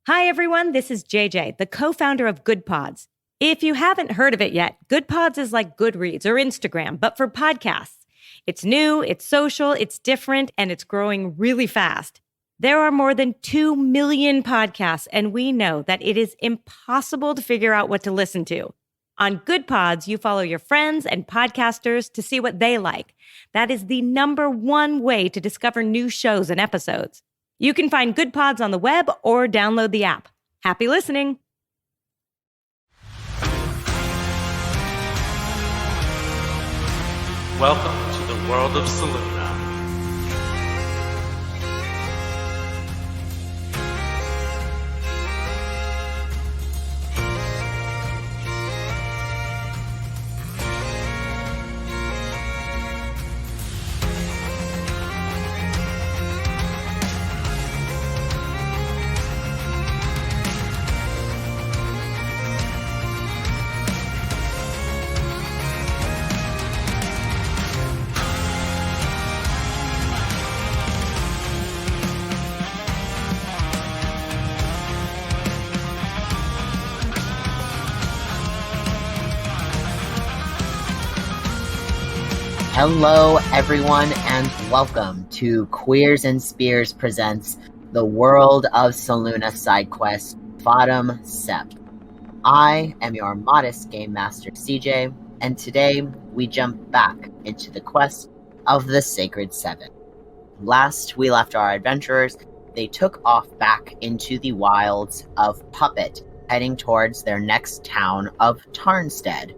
Hi, everyone. This is JJ, the co-founder of Good Pods. If you haven't heard of it yet, Good Pods is like Goodreads or Instagram, but for podcasts. It's new, it's social, it's different, and it's growing really fast. There are more than 2 million podcasts, and we know that it is impossible to figure out what to listen to. On Good Pods, you follow your friends and podcasters to see what they like. That is the number one way to discover new shows and episodes. You can find Good Pods on the web or download the app. Happy listening. Welcome to the world of Saluna. Hello, everyone, and welcome to Queers and Spears presents the World of Saluna side quest, Bottom Sep. I am your modest game master, CJ, and today we jump back into the quest of the Sacred Seven. Last we left our adventurers, they took off back into the wilds of Puppet, heading towards their next town of Tarnstead.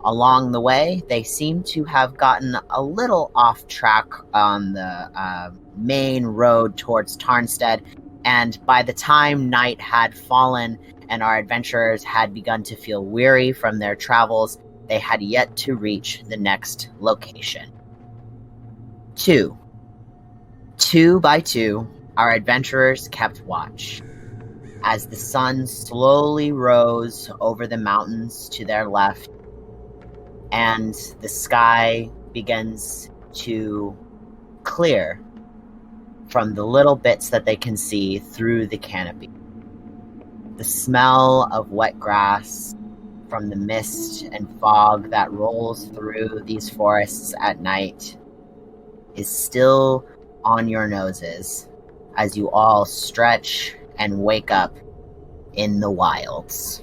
Along the way, they seem to have gotten a little off track on the main road towards Tarnstead, and by the time night had fallen and our adventurers had begun to feel weary from their travels, they had yet to reach the next location. Two by two, our adventurers kept watch. As the sun slowly rose over the mountains to their left, and the sky begins to clear from the little bits that they can see through the canopy. The smell of wet grass from the mist and fog that rolls through these forests at night is still on your noses as you all stretch and wake up in the wilds.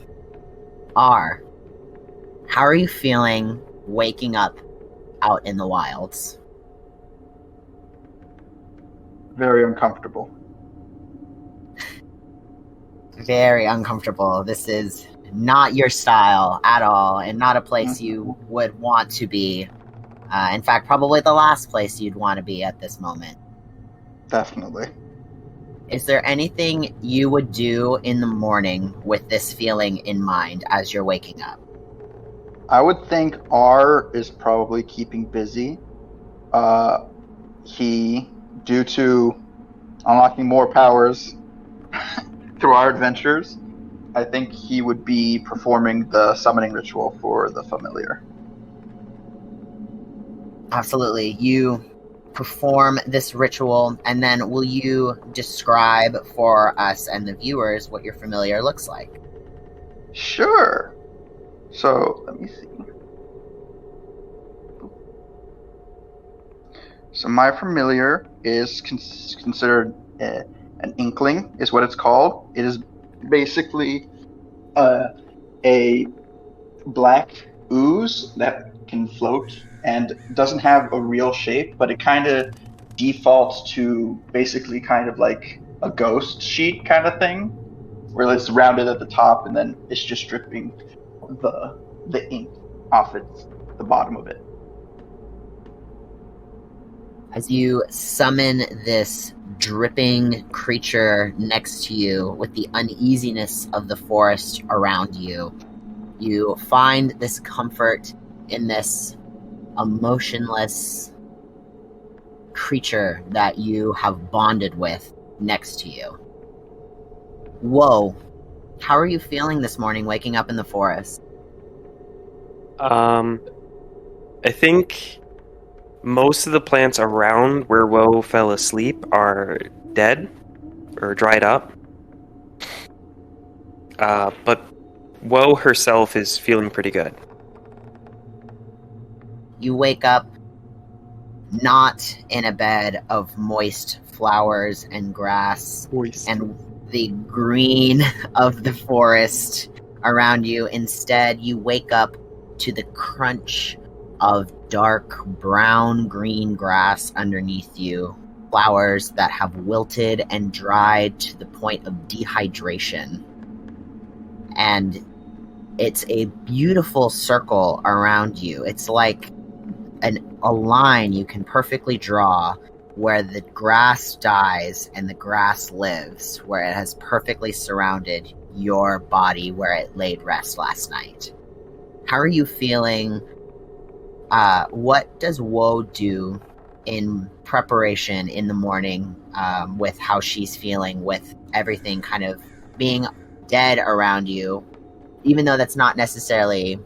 How are you feeling waking up out in the wilds? Very uncomfortable. Very uncomfortable. This is not your style at all, and not a place you would want to be. In fact, probably the last place you'd want to be at this moment. Definitely. Is there anything you would do in the morning with this feeling in mind as you're waking up? I would think R is probably keeping busy. He, due to unlocking more powers through our adventures, I think he would be performing the summoning ritual for the familiar. Absolutely. You perform this ritual, and then will you describe for us and the viewers what your familiar looks like? Sure. So, let me see. So my familiar is considered an inkling, is what it's called. It is basically a black ooze that can float and doesn't have a real shape, but it kind of defaults to basically kind of like a ghost sheet kind of thing, where it's rounded at the top and then it's just dripping the ink off the bottom of it. As you summon this dripping creature next to you with the uneasiness of the forest around you, you find this comfort in this emotionless creature that you have bonded with next to you. Whoa. How are you feeling this morning waking up in the forest? I think most of the plants around where Woe fell asleep are dead or dried up. But Woe herself is feeling pretty good. You wake up not in a bed of moist flowers and grass and the green of the forest around you. Instead, you wake up to the crunch of dark brown-green grass underneath you, flowers that have wilted and dried to the point of dehydration. And it's a beautiful circle around you. It's like a line you can perfectly draw where the grass dies and the grass lives, where it has perfectly surrounded your body where it laid rest last night. How are you feeling? What does Woe do in preparation in the morning with how she's feeling, with everything kind of being dead around you, even though that's not necessarily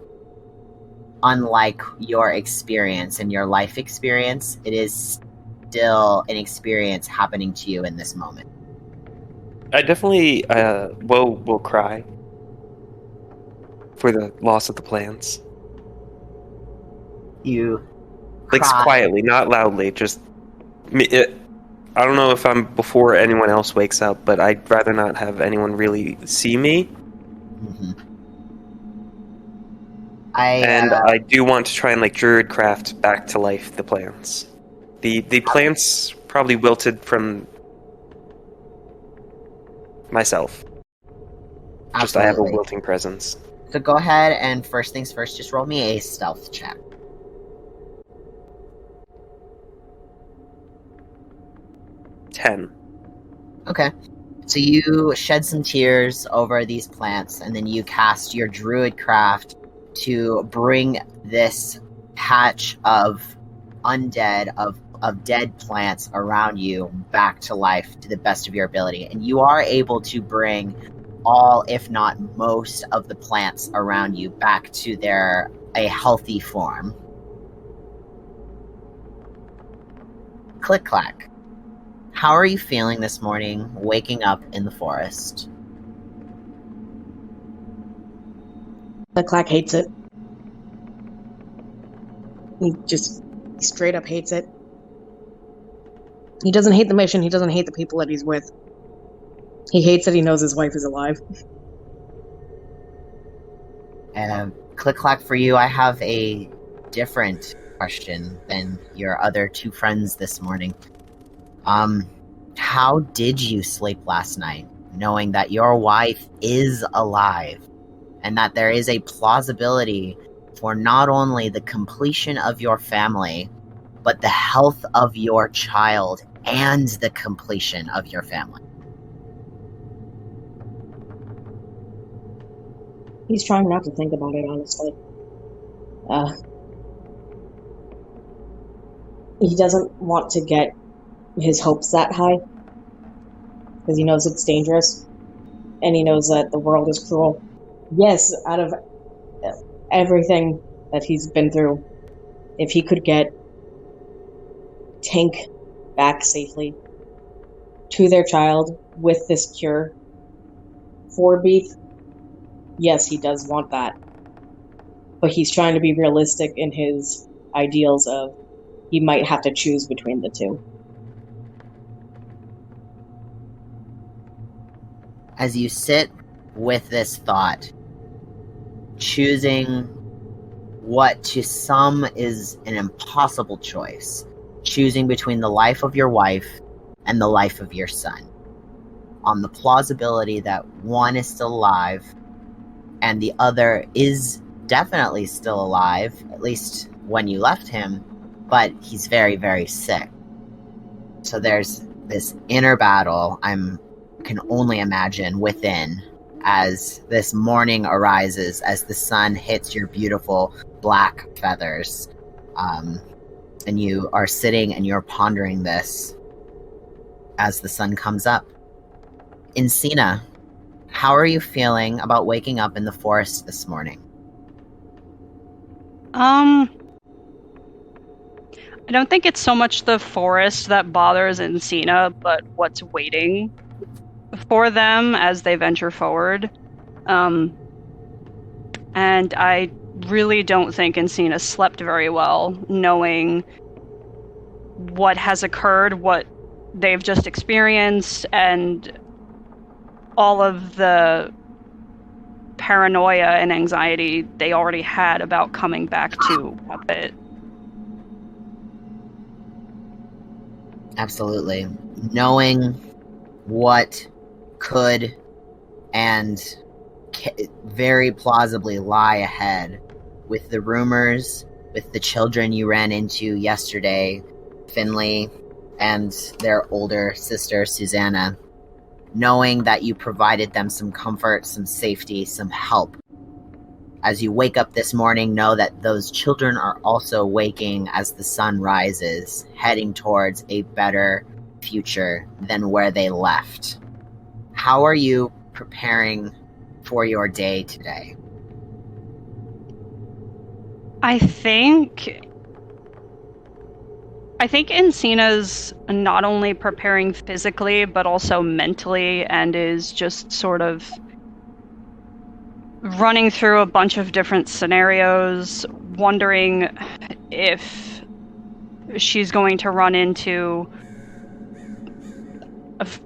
unlike your experience and your life experience, it is still an experience happening to you in this moment. I definitely will cry for the loss of the plants. You like cry. Quietly, not loudly. Just I don't know if I'm before anyone else wakes up, but I'd rather not have anyone really see me. Mm-hmm. I do want to try and druidcraft back to life the plants. The plants probably wilted from myself. Absolutely. Just I have a wilting presence. So go ahead and first things first, just roll me a stealth check. 10. Okay. So you shed some tears over these plants, and then you cast your druidcraft to bring this patch of undead, of dead plants around you back to life to the best of your ability. And you are able to bring all, if not most, of the plants around you back to a healthy form. Click clack. How are you feeling this morning, waking up in the forest? The Clack hates it. He just straight up hates it. He doesn't hate the mission, he doesn't hate the people that he's with. He hates that he knows his wife is alive. Click clack for you, I have a different question than your other two friends this morning. How did you sleep last night, knowing that your wife is alive, and that there is a plausibility for not only the completion of your family, but the health of your child and the completion of your family? He's trying not to think about it, honestly. He doesn't want to get his hopes that high, because he knows it's dangerous, and he knows that the world is cruel. Yes, out of everything that he's been through, if he could get Tank back safely to their child with this cure for Beef, yes, he does want that. But he's trying to be realistic in his ideals of he might have to choose between the two. As you sit with this thought, choosing what to some is an impossible choice, choosing between the life of your wife and the life of your son, on the plausibility that one is still alive and the other is definitely still alive, at least when you left him, but he's very, very sick. So there's this inner battle can only imagine within as this morning arises, as the sun hits your beautiful black feathers, and you are sitting and you're pondering this as the sun comes up. Encina, how are you feeling about waking up in the forest this morning? I don't think it's so much the forest that bothers Encina, but what's waiting for them as they venture forward. And I really don't think Encina slept very well, knowing what has occurred, what they've just experienced, and all of the paranoia and anxiety they already had about coming back to it. Absolutely. Knowing what could and very plausibly lie ahead with the rumors, with the children you ran into yesterday, Finley and their older sister, Susanna, knowing that you provided them some comfort, some safety, some help. As you wake up this morning, know that those children are also waking as the sun rises, heading towards a better future than where they left. How are you preparing for your day today? I think Encina's not only preparing physically, but also mentally, and is just sort of running through a bunch of different scenarios, wondering if she's going to run into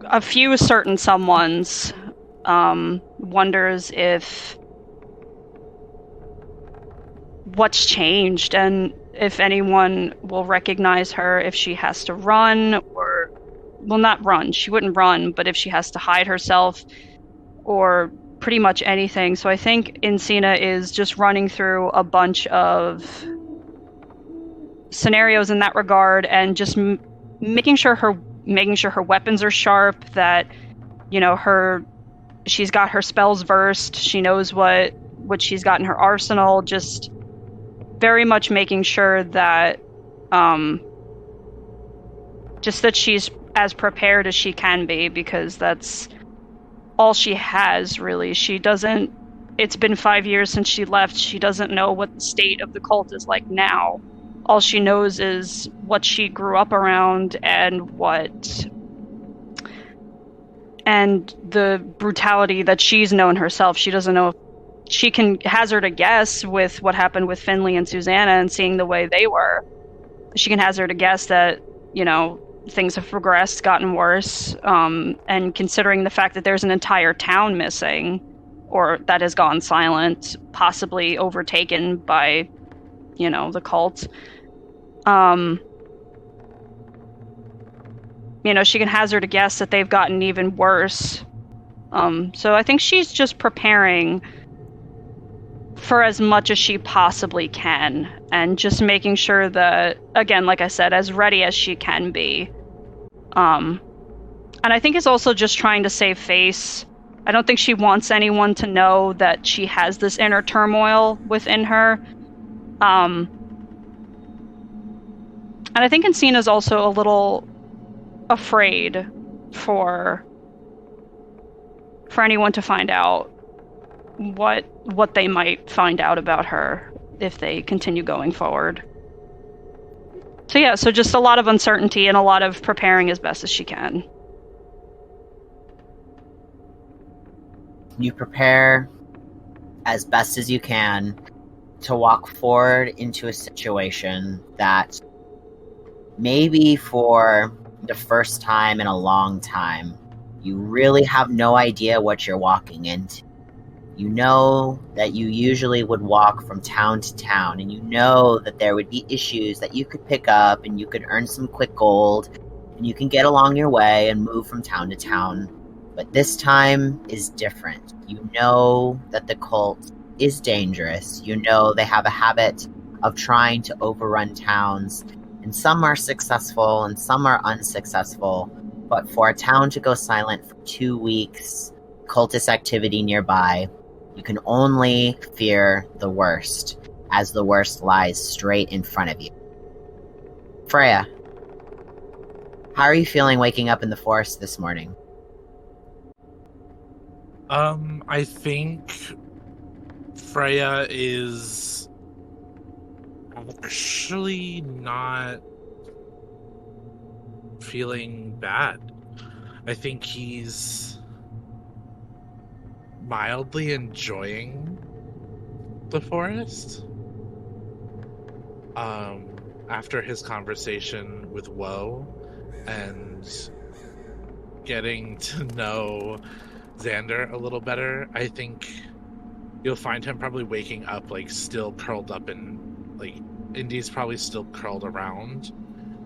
a few certain someones. Wonders if what's changed and if anyone will recognize her, if she has to run or, well, not run, she wouldn't run, but if she has to hide herself or pretty much anything. So I think Encina is just running through a bunch of scenarios in that regard, and just making sure her weapons are sharp, that, you know, she's got her spells versed, she knows what she's got in her arsenal, just very much making sure that just that she's as prepared as she can be, because that's all she has, really. It's been 5 years since she left. She doesn't know what the state of the cult is like now. All she knows is what she grew up around and the brutality that she's known herself. She doesn't know if she can hazard a guess with what happened with Finley and Susanna and seeing the way they were. She can hazard a guess that, you know, things have progressed, gotten worse, and considering the fact that there's an entire town missing, or that has gone silent, possibly overtaken by, you know, the cult. You know, she can hazard a guess that they've gotten even worse. So I think she's just preparing for as much as she possibly can, and just making sure that, again, like I said, as ready as she can be. And I think it's also just trying to save face. I don't think she wants anyone to know that she has this inner turmoil within her. And I think Encina's also a little afraid for anyone to find out what they might find out about her if they continue going forward. So yeah, so just a lot of uncertainty and a lot of preparing as best as she can. You prepare as best as you can to walk forward into a situation that maybe for the first time in a long time, you really have no idea what you're walking into. You know that you usually would walk from town to town, and you know that there would be issues that you could pick up and you could earn some quick gold, and you can get along your way and move from town to town. But this time is different. You know that the cult is dangerous. You know they have a habit of trying to overrun towns, and some are successful and some are unsuccessful. But for a town to go silent for 2 weeks, cultist activity nearby, you can only fear the worst, as the worst lies straight in front of you. Freya, how are you feeling waking up in the forest this morning? I think Freya is actually not feeling bad. I think he's mildly enjoying the forest. After his conversation with Woe and getting to know Xander a little better, I think you'll find him probably waking up like still curled up in like Indy's probably still curled around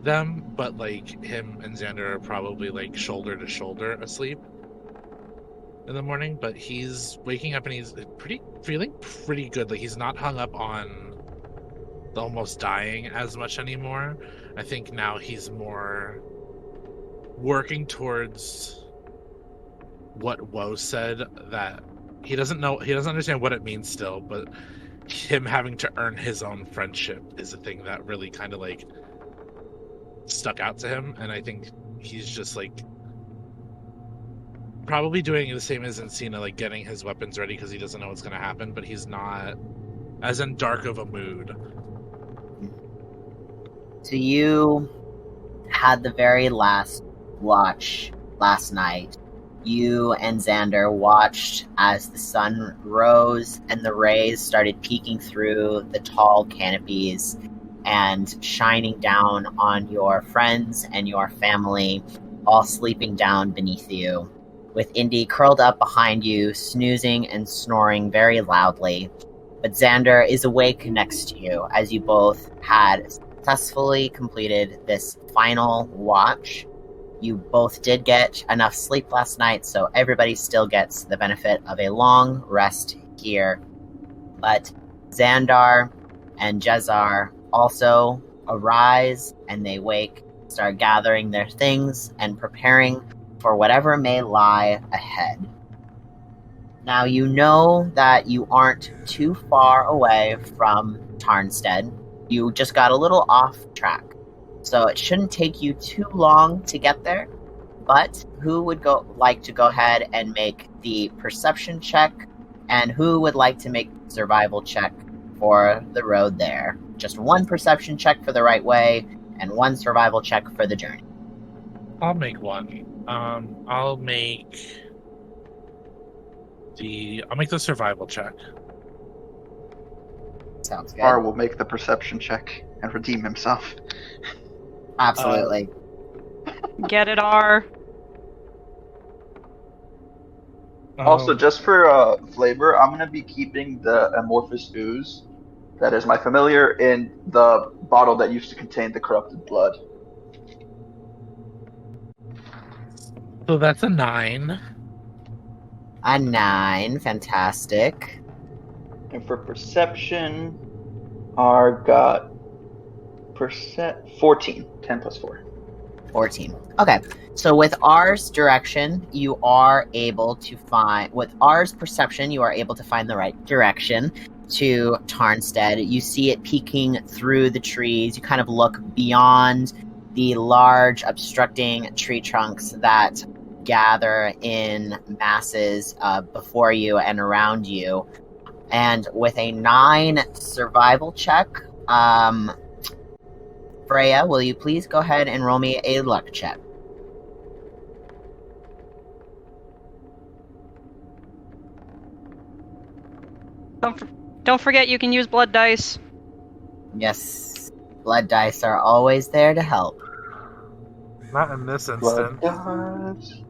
them, but like him and Xander are probably like shoulder to shoulder asleep in the morning. But he's waking up and he's feeling pretty good. Like he's not hung up on the almost dying as much anymore. I think now he's more working towards what Woe said, that he doesn't understand what it means still, but him having to earn his own friendship is a thing that really kind of like stuck out to him. And I think he's just like probably doing the same as Encina, like getting his weapons ready because he doesn't know what's going to happen, but he's not as in dark of a mood. So you had the very last watch last night. You and Xander watched as the sun rose and the rays started peeking through the tall canopies and shining down on your friends and your family, all sleeping down beneath you, with Indy curled up behind you, snoozing and snoring very loudly. But Xander is awake next to you as you both had successfully completed this final watch. You both did get enough sleep last night, so everybody still gets the benefit of a long rest here. But Xandar and Jezar also arise, and they wake, start gathering their things and preparing for whatever may lie ahead. Now you know that you aren't too far away from Tarnstead. You just got a little off track. So it shouldn't take you too long to get there. But who would like to go ahead and make the perception check? And who would like to make the survival check for the road there? Just one perception check for the right way, and one survival check for the journey. I'll make one. I'll make the survival check. Sounds good. R will make the perception check and redeem himself. Absolutely. Get it, R. Also, just for flavor, I'm going to be keeping the amorphous ooze that is my familiar in the bottle that used to contain the corrupted blood. So that's a 9. A 9, fantastic. And for perception, R got 14. 10 plus 4. 14. Okay, so with R's direction, you are able to find... With R's perception, you are able to find the right direction to Tarnstead. You see it peeking through the trees. You kind of look beyond the large obstructing tree trunks that gather in masses before you and around you. And with a 9 survival check, Freya, will you please go ahead and roll me a luck check? Don't forget you can use blood dice. Yes, blood dice are always there to help. Not in this Blood instance. dice.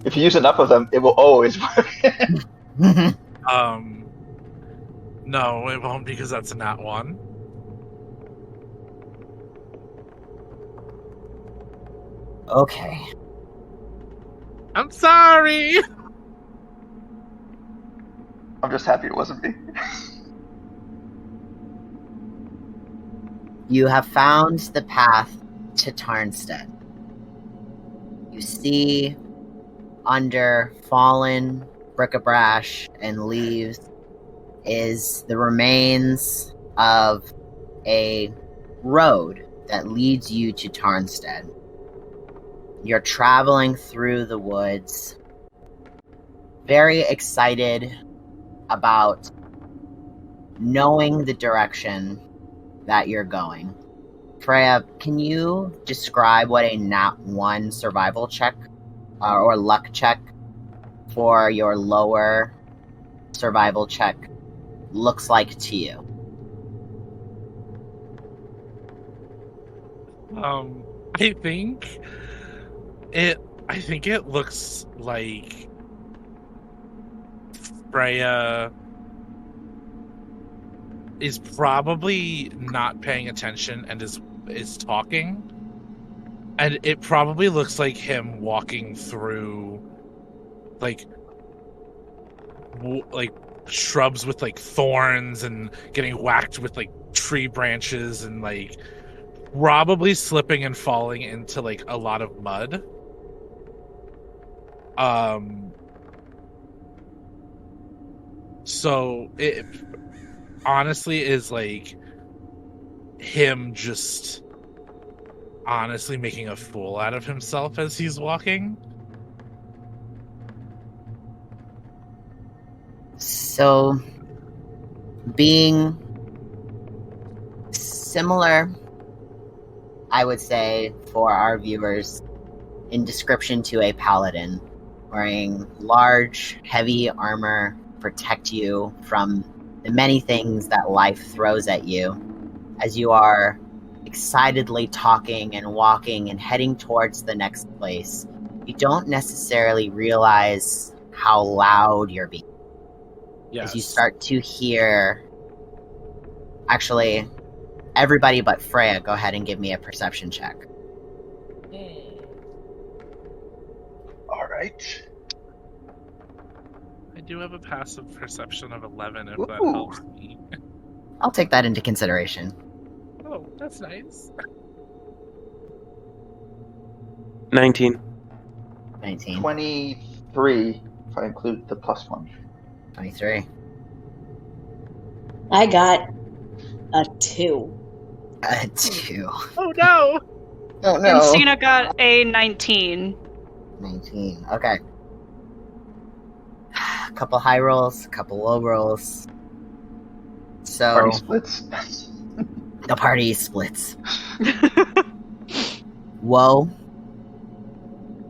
If you use enough of them, it will always work. No, it won't, because that's a nat 1. Okay. I'm sorry! I'm just happy it wasn't me. You have found the path to Tarnstead. You see, under fallen bric-a-brac and leaves, is the remains of a road that leads you to Tarnstead. You're traveling through the woods, very excited about knowing the direction that you're going. Freya, can you describe what a nat 1 survival check or luck check for your lower survival check looks like to you? I think it looks like Freya is probably not paying attention and is talking, and it probably looks like him walking through like shrubs with like thorns and getting whacked with like tree branches and like probably slipping and falling into like a lot of mud. So it honestly is like him just honestly making a fool out of himself as he's walking. So, being similar, I would say, for our viewers, in description to a paladin, wearing large, heavy armor, protect you from the many things that life throws at you, as you are excitedly talking and walking and heading towards the next place. You don't necessarily realize how loud you're being. Yes. As you start to hear... Actually, everybody but Freya, go ahead and give me a perception check. Alright. I do have a passive perception of 11 if that Ooh. helps me. I'll take that into consideration. Oh, that's nice. 19. 19. 23, if I include the +1. 23. I got a 2. A 2. Oh no! Oh And no! Cena got a 19. 19. Okay. A couple high rolls, a couple low rolls. So, Party splits. the party splits. Whoa.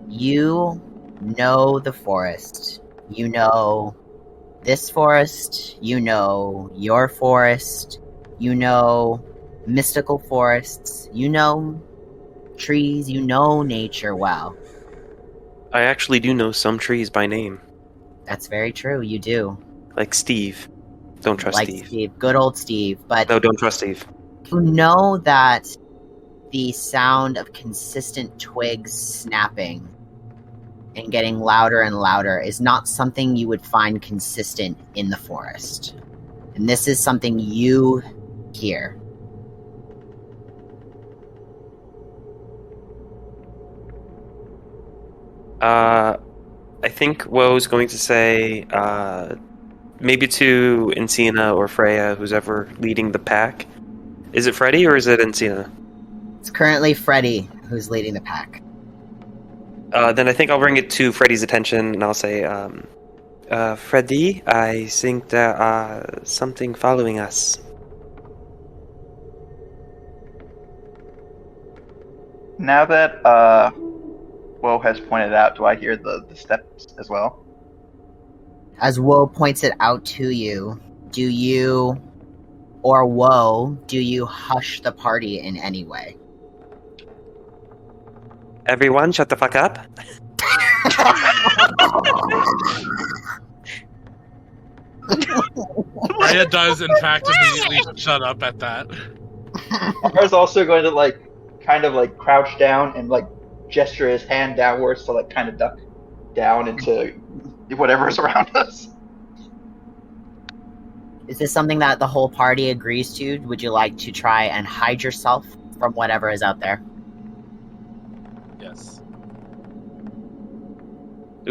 You know the forest. You know this forest. You know your forest. You know mystical forests. You know trees. You know nature well. I actually do know some trees by name. That's very true. You do. Like Steve. Don't trust Like Steve. Good old Steve. But No, don't trust Steve. you know that the sound of consistent twigs snapping and getting louder and louder is not something you would find consistent in the forest. And this is something you hear. I think Woe's going to say, maybe to Encina or Freya, who's ever leading the pack. Is it Freddy or is it Encina? It's currently Freddy who's leading the pack. Then I think I'll bring it to Freddy's attention and I'll say, Freddy, I think there are something following us. Now that Woe has pointed out, do I hear the steps as well? As Woe points it out to you, do you, or Woe, do you hush the party in any way? Everyone, shut the fuck up. Freya does, in fact, immediately shut up at that. Ar's also going to kind of crouch down and gesture his hand downwards to kind of duck down into whatever's around us. Is this something that the whole party agrees to? Would you like to try and hide yourself from whatever is out there? Yes.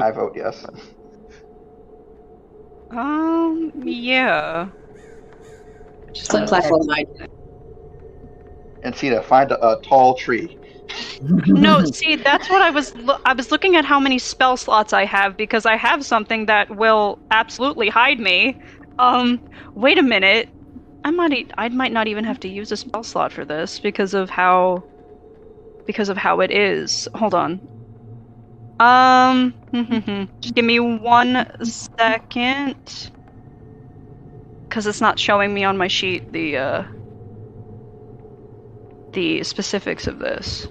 I vote yes. Yeah. Flip platform hide. And Cena, find a tall tree. No, see, that's what I was looking at how many spell slots I have because I have something that will absolutely hide me. Wait a minute. I might not even have to use a spell slot for this because of how it is. Hold on. Just give me 1 second. because it's not showing me on my sheet the specifics of this.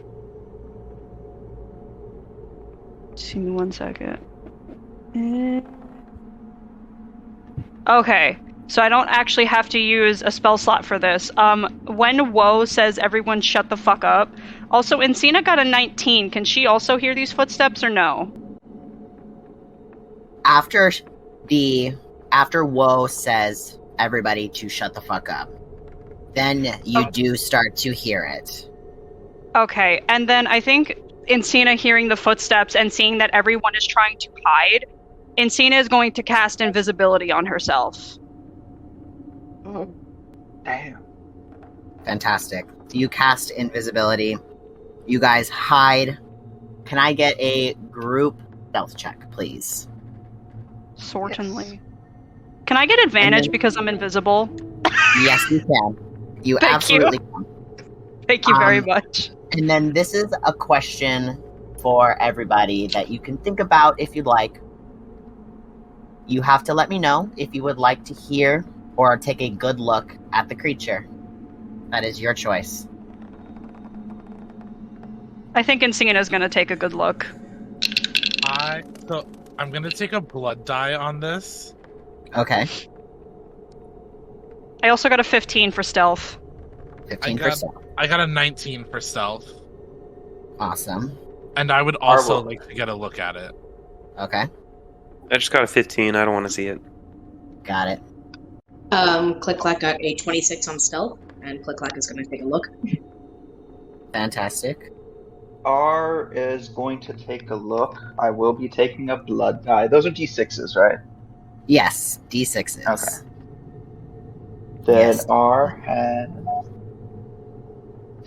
Just give me 1 second. Okay, so I don't actually have to use a spell slot for this. When Woe says everyone shut the fuck up, also Encina got a 19. Can she also hear these footsteps or no? After Woe says everybody to shut the fuck up, then you do start to hear it. Okay, and then I think Encina hearing the footsteps and seeing that everyone is trying to hide, Encina is going to cast invisibility on herself. Oh, damn. Fantastic. You cast invisibility. You guys hide. Can I get a group stealth check, please? Certainly. Yes. Can I get advantage because I'm invisible? Yes, you can. You Thank absolutely you. can. Thank you very much. And then this is a question for everybody that you can think about if you'd like. You have to let me know if you would like to hear or take a good look at the creature. That is your choice. I think Encina's gonna take a good look. I'm gonna take a blood die on this. Okay. I also got a 15 for stealth. 15%. I got a 19 for stealth. Awesome. And I would also Marvel. like to get a look at it. Okay. I just got a 15. I don't want to see it. Got it. Click Clack got a 26 on stealth, and Click Clack is going to take a look. Fantastic. R is going to take a look. I will be taking a blood die. Those are D6s, right? Yes, D6s. Okay. Then Yes. R has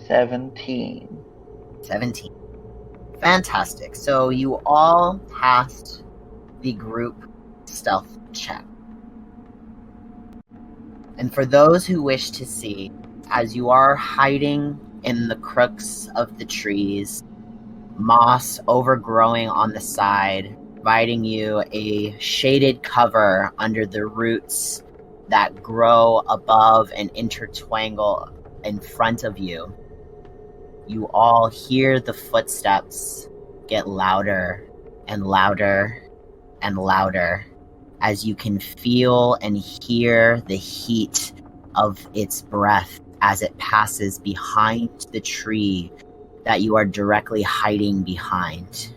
17. 17. Fantastic. So you all passed the group stealth check. And for those who wish to see, as you are hiding in the crooks of the trees, moss overgrowing on the side, providing you a shaded cover under the roots that grow above and intertwangle in front of you, you all hear the footsteps get louder and louder and louder as you can feel and hear the heat of its breath as it passes behind the tree that you are directly hiding behind.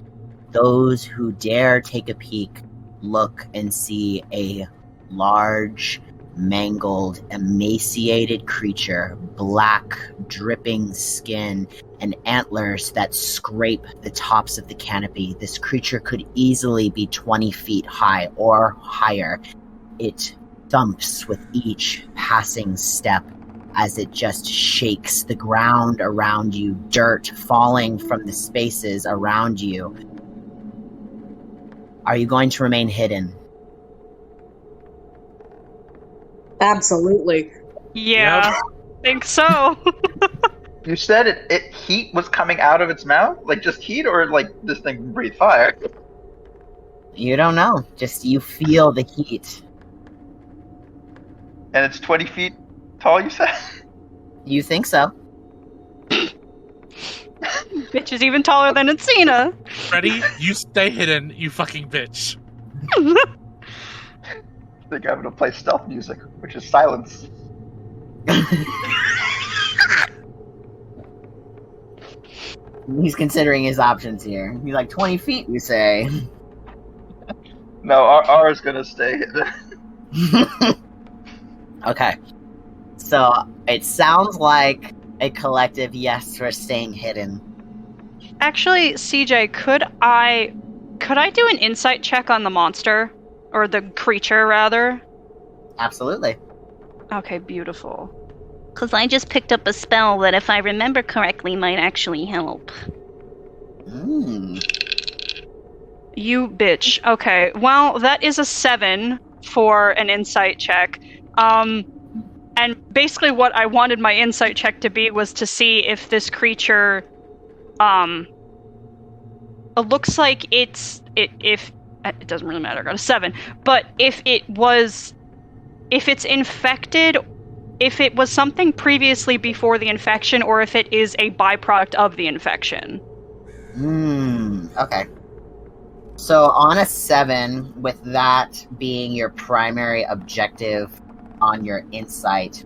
Those who dare take a peek look and see a large, mangled, emaciated creature, black, dripping skin, and antlers that scrape the tops of the canopy. This creature could easily be 20 feet high or higher. It thumps with each passing step as it just shakes the ground around you, dirt falling from the spaces around you. Are you going to remain hidden? Absolutely. Yeah, think so. You said it heat was coming out of its mouth? Like just heat, or like this thing can breathe fire? You don't know. Just you feel the heat. And it's 20 feet tall, you said? You think so. Bitch is even taller than Encina. Freddy, you stay hidden, you fucking bitch. I think I'm gonna play stealth music, which is silence. He's considering his options here. He's like, 20 feet, you say. No, R is gonna stay hidden. Okay. So, it sounds like a collective yes for staying hidden. Actually, CJ, could I do an insight check on the monster? Or the creature, rather? Absolutely. Okay, beautiful. Because I just picked up a spell that, if I remember correctly, might actually help. You bitch. Okay, well, that is a 7 for an insight check. And basically what I wanted my insight check to be was to see if this creature, it looks like it doesn't really matter, I got a 7, but if it was if it's infected, if it was something previously before the infection, or if it is a byproduct of the infection. Okay. So on a 7, with that being your primary objective on your insight,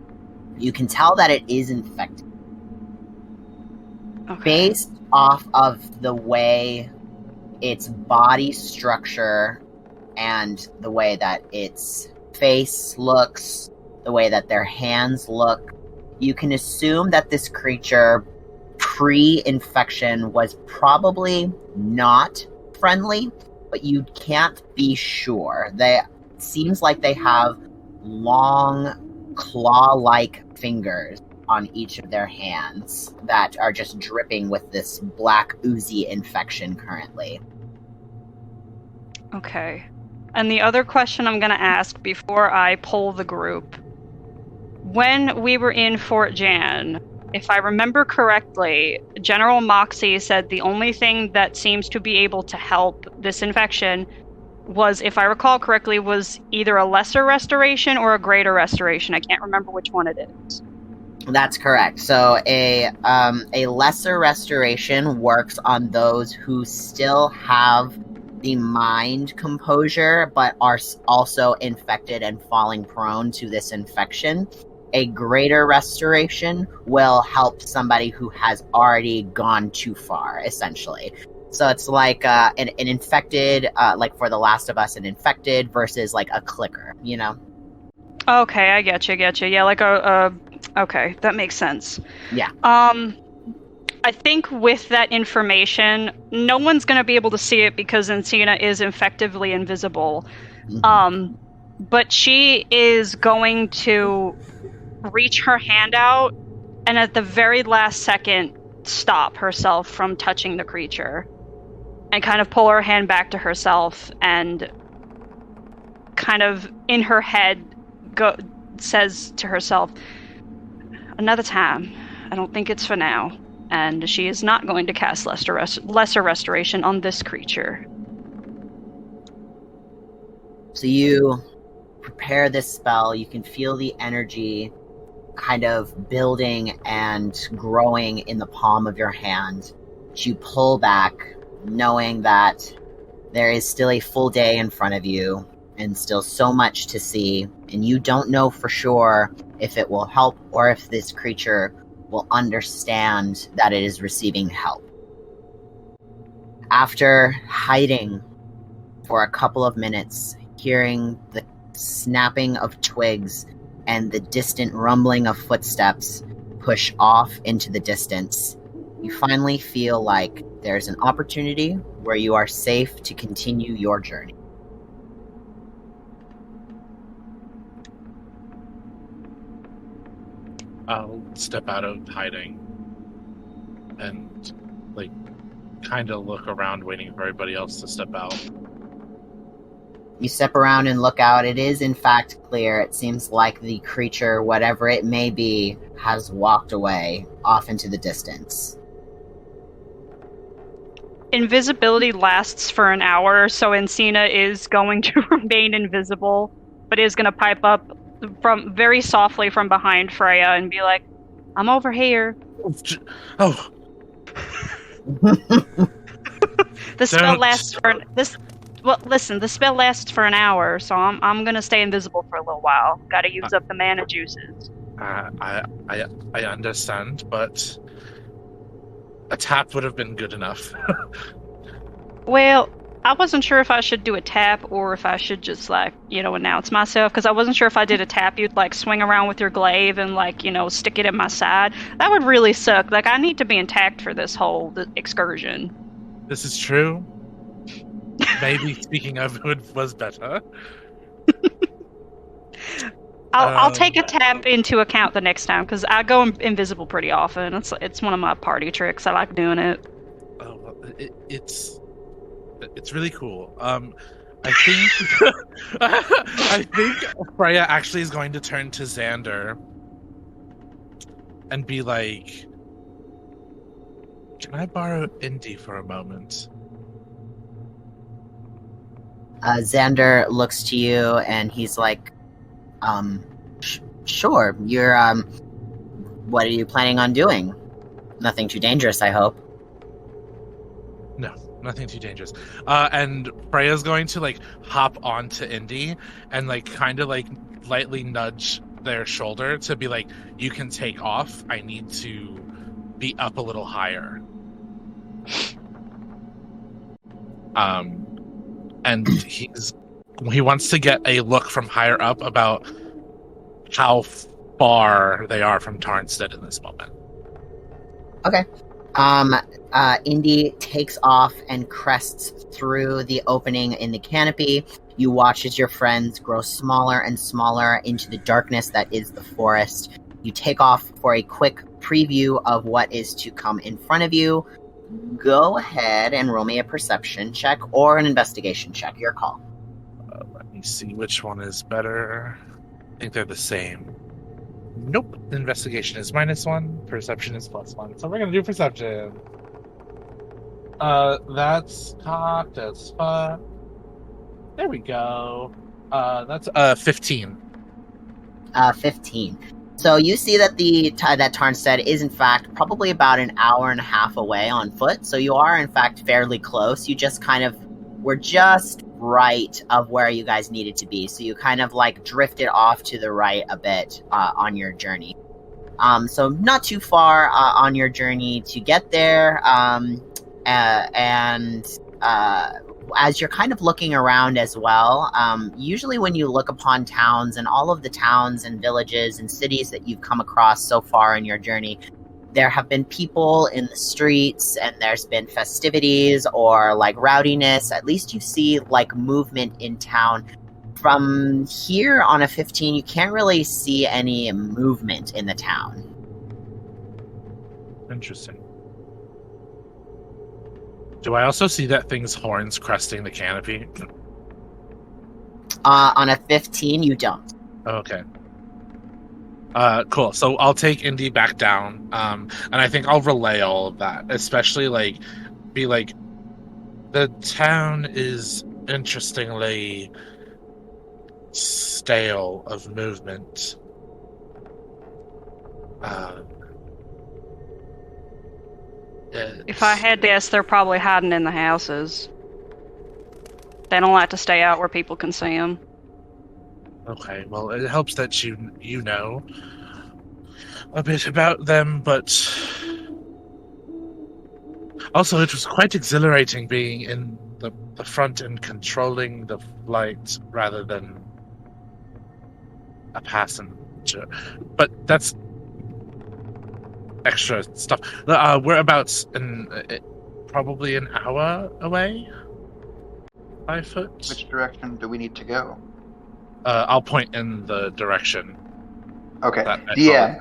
you can tell that it is infected. Okay. Based off of the way its body structure and the way that its face looks, the way that their hands look, you can assume that this creature pre-infection was probably not friendly, but you can't be sure. It seems like they have long claw-like fingers on each of their hands that are just dripping with this black oozy infection currently. Okay. And the other question I'm going to ask before I poll the group. When we were in Fort Jan, if I remember correctly, General Moxie said the only thing that seems to be able to help this infection was, if I recall correctly, was either a lesser restoration or a greater restoration. I can't remember which one it is. That's correct. So a lesser restoration works on those who still have the mind composure, but are also infected and falling prone to this infection. A greater restoration will help somebody who has already gone too far, essentially. So it's like an infected, like for The Last of Us, an infected versus like a clicker, you know? Okay, I get you. Yeah, like okay, that makes sense. Yeah. I think with that information, no one's going to be able to see it because Encina is effectively invisible. Mm-hmm. But she is going to reach her hand out and at the very last second stop herself from touching the creature and kind of pull her hand back to herself and kind of in her head says to herself, another time. I don't think it's for now. And she is not going to cast lesser restoration on this creature. So you prepare this spell. You can feel the energy kind of building and growing in the palm of your hand. You pull back, knowing that there is still a full day in front of you and still so much to see, and you don't know for sure if it will help or if this creature will understand that it is receiving help. After hiding for a couple of minutes, hearing the snapping of twigs and the distant rumbling of footsteps push off into the distance, you finally feel like there's an opportunity where you are safe to continue your journey. I'll step out of hiding and, like, kind of look around waiting for everybody else to step out. You step around and look out. It is, in fact, clear. It seems like the creature, whatever it may be, has walked away off into the distance. Invisibility lasts for an hour, so Encina is going to remain invisible, but is going to pipe up from very softly from behind Freya and be like, I'm over here. Oh. The spell lasts for the spell lasts for an hour, so I'm gonna stay invisible for a little while. Gotta use up the mana juices. I understand, but a tap would have been good enough. Well, I wasn't sure if I should do a tap or if I should just, like, announce myself, because I wasn't sure if I did a tap, you'd, like, swing around with your glaive and, like, stick it in my side. That would really suck. Like, I need to be intact for this whole excursion. This is true. Maybe speaking of who was better. I'll take a tap into account the next time, because I go invisible pretty often. It's one of my party tricks. I like doing it. Oh, well, it's really cool. I think I think Freya actually is going to turn to Xander and be like, "Can I borrow Indy for a moment?" Xander looks to you and he's like, Sure. You're, what are you planning on doing? Nothing too dangerous, I hope. No, nothing too dangerous. And Freya's going to, like, hop onto Indy and, like, kind of, like, lightly nudge their shoulder to be like, you can take off. I need to be up a little higher. And he wants to get a look from higher up about how far they are from Tarnstead in this moment. Okay. Indy takes off and crests through the opening in the canopy. You watch as your friends grow smaller and smaller into the darkness that is the forest. You take off for a quick preview of what is to come in front of you. Go ahead and roll me a perception check or an investigation check. Your call. Let me see which one is better. I think they're the same. Nope. Investigation is -1. Perception is +1. So we're going to do perception. That's cocked as fuck. There we go. That's 15. 15. So you see that that Tarnstead is in fact probably about an hour and a half away on foot. So you are in fact fairly close. You just kind of were just right of where you guys needed to be. So you kind of like drifted off to the right a bit on your journey. So not too far on your journey to get there. As you're kind of looking around as well, usually when you look upon towns and all of the towns and villages and cities that you've come across so far in your journey, there have been people in the streets and there's been festivities or like rowdiness. At least you see like movement in town. From here on a 15, you can't really see any movement in the town. Interesting. Do I also see that thing's horns cresting the canopy? On a 15, you don't. Okay. Cool. So I'll take Indy back down, and I think I'll relay all of that, especially be like, the town is interestingly stale of movement. If I had to guess, they're probably hiding in the houses. They don't like to stay out where people can see them. Okay, well, it helps that you know a bit about them, but also it was quite exhilarating being in the front and controlling the flight rather than a passenger. But that's extra stuff. We're about probably an hour away by foot. Which direction do we need to go? I'll point in the direction. Okay. that I Yeah.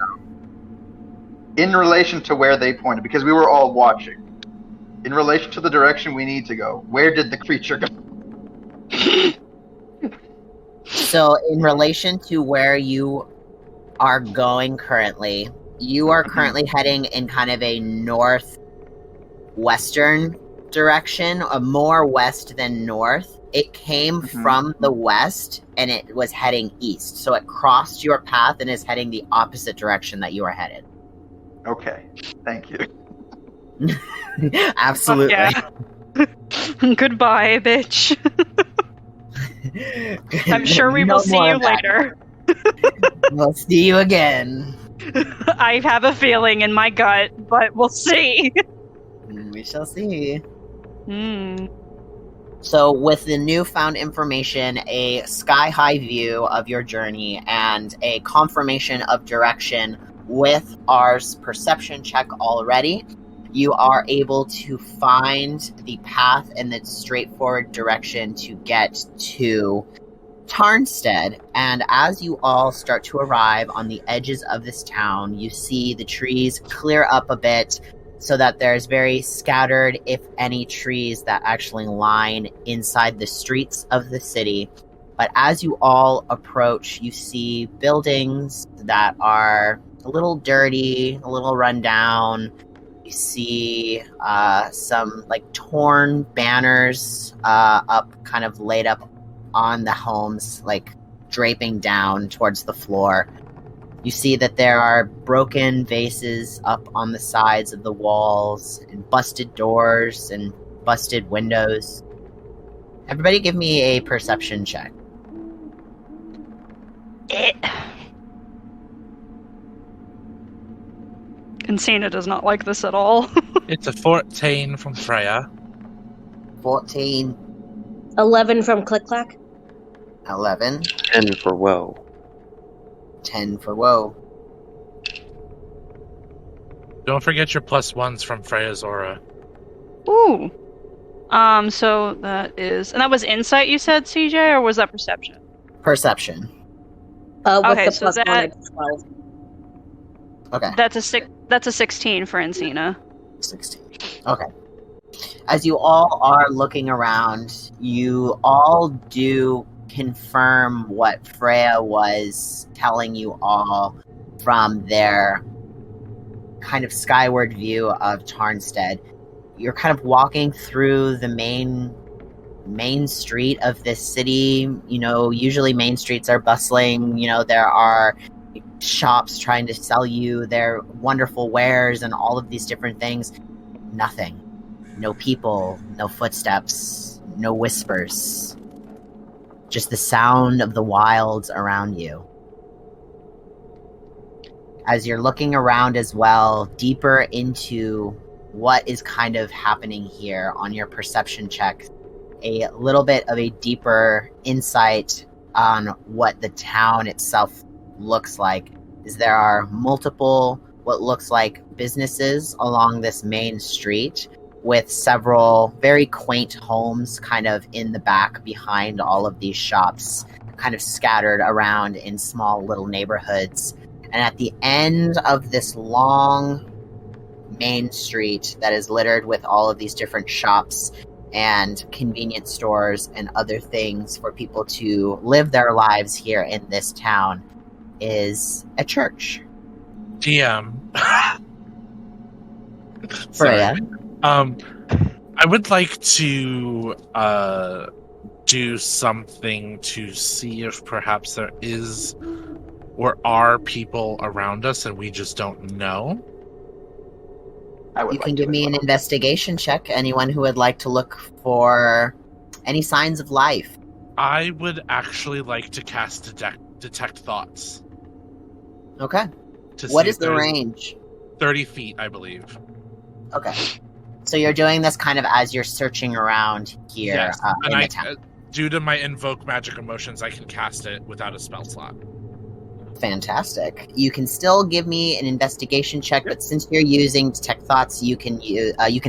In relation to where they pointed, because we were all watching. In relation to the direction we need to go, where did the creature go? So in relation to where you are going currently, you are currently heading in kind of a northwestern direction, more west than north. It came from the west and it was heading east. So it crossed your path and is heading the opposite direction that you are headed. Okay. Thank you. Absolutely. Yeah. Goodbye, bitch. I'm sure we will see you later. We'll see you again. I have a feeling in my gut, but we'll see. We shall see. Mm. So with the newfound information, a sky-high view of your journey, and a confirmation of direction with R's perception check already, you are able to find the path and the straightforward direction to get to Tarnstead. And as you all start to arrive on the edges of this town, you see the trees clear up a bit so that there's very scattered, if any, trees that actually line inside the streets of the city. But as you all approach, you see buildings that are a little dirty, a little run down. You see some like torn banners up, kind of laid up on the homes, like draping down towards the floor. You see that there are broken vases up on the sides of the walls, and busted doors and busted windows. Everybody give me a perception check. Encina does not like this at all. It's a 14 from Freya. 14, 11 from Click Clack. 11, 10 for woe. 10 for woe. Don't forget your +1s from Freya's aura. Ooh. So that is... And that was insight, you said, CJ, or was that perception? Perception. With Okay, the so plus that- 1, it's 12. Okay. That's a 16 for Encina. 16. Okay. As you all are looking around, you all do confirm what Freya was telling you all from their kind of skyward view of Tarnstead. You're kind of walking through the main street of this city. You know, usually main streets are bustling. You know, there are shops trying to sell you their wonderful wares and all of these different things. Nothing. No people, no footsteps, no whispers. Just the sound of the wilds around you. As you're looking around as well, deeper into what is kind of happening here on your perception check, a little bit of a deeper insight on what the town itself looks like is there are multiple what looks like businesses along this main street with several very quaint homes kind of in the back behind all of these shops, kind of scattered around in small little neighborhoods. And at the end of this long main street that is littered with all of these different shops and convenience stores and other things for people to live their lives here in this town is a church. GM. Freya. I would like to do something to see if perhaps there is or are people around us and we just don't know. You can give me an investigation check. Anyone who would like to look for any signs of life. I would actually like to cast detect thoughts. Okay. What is the range? 30 feet, I believe. Okay. So you're doing this kind of as you're searching around here Yes. in the town. Due to my invoke magic emotions, I can cast it without a spell slot. Fantastic. You can still give me an investigation check, but since you're using detect thoughts, you can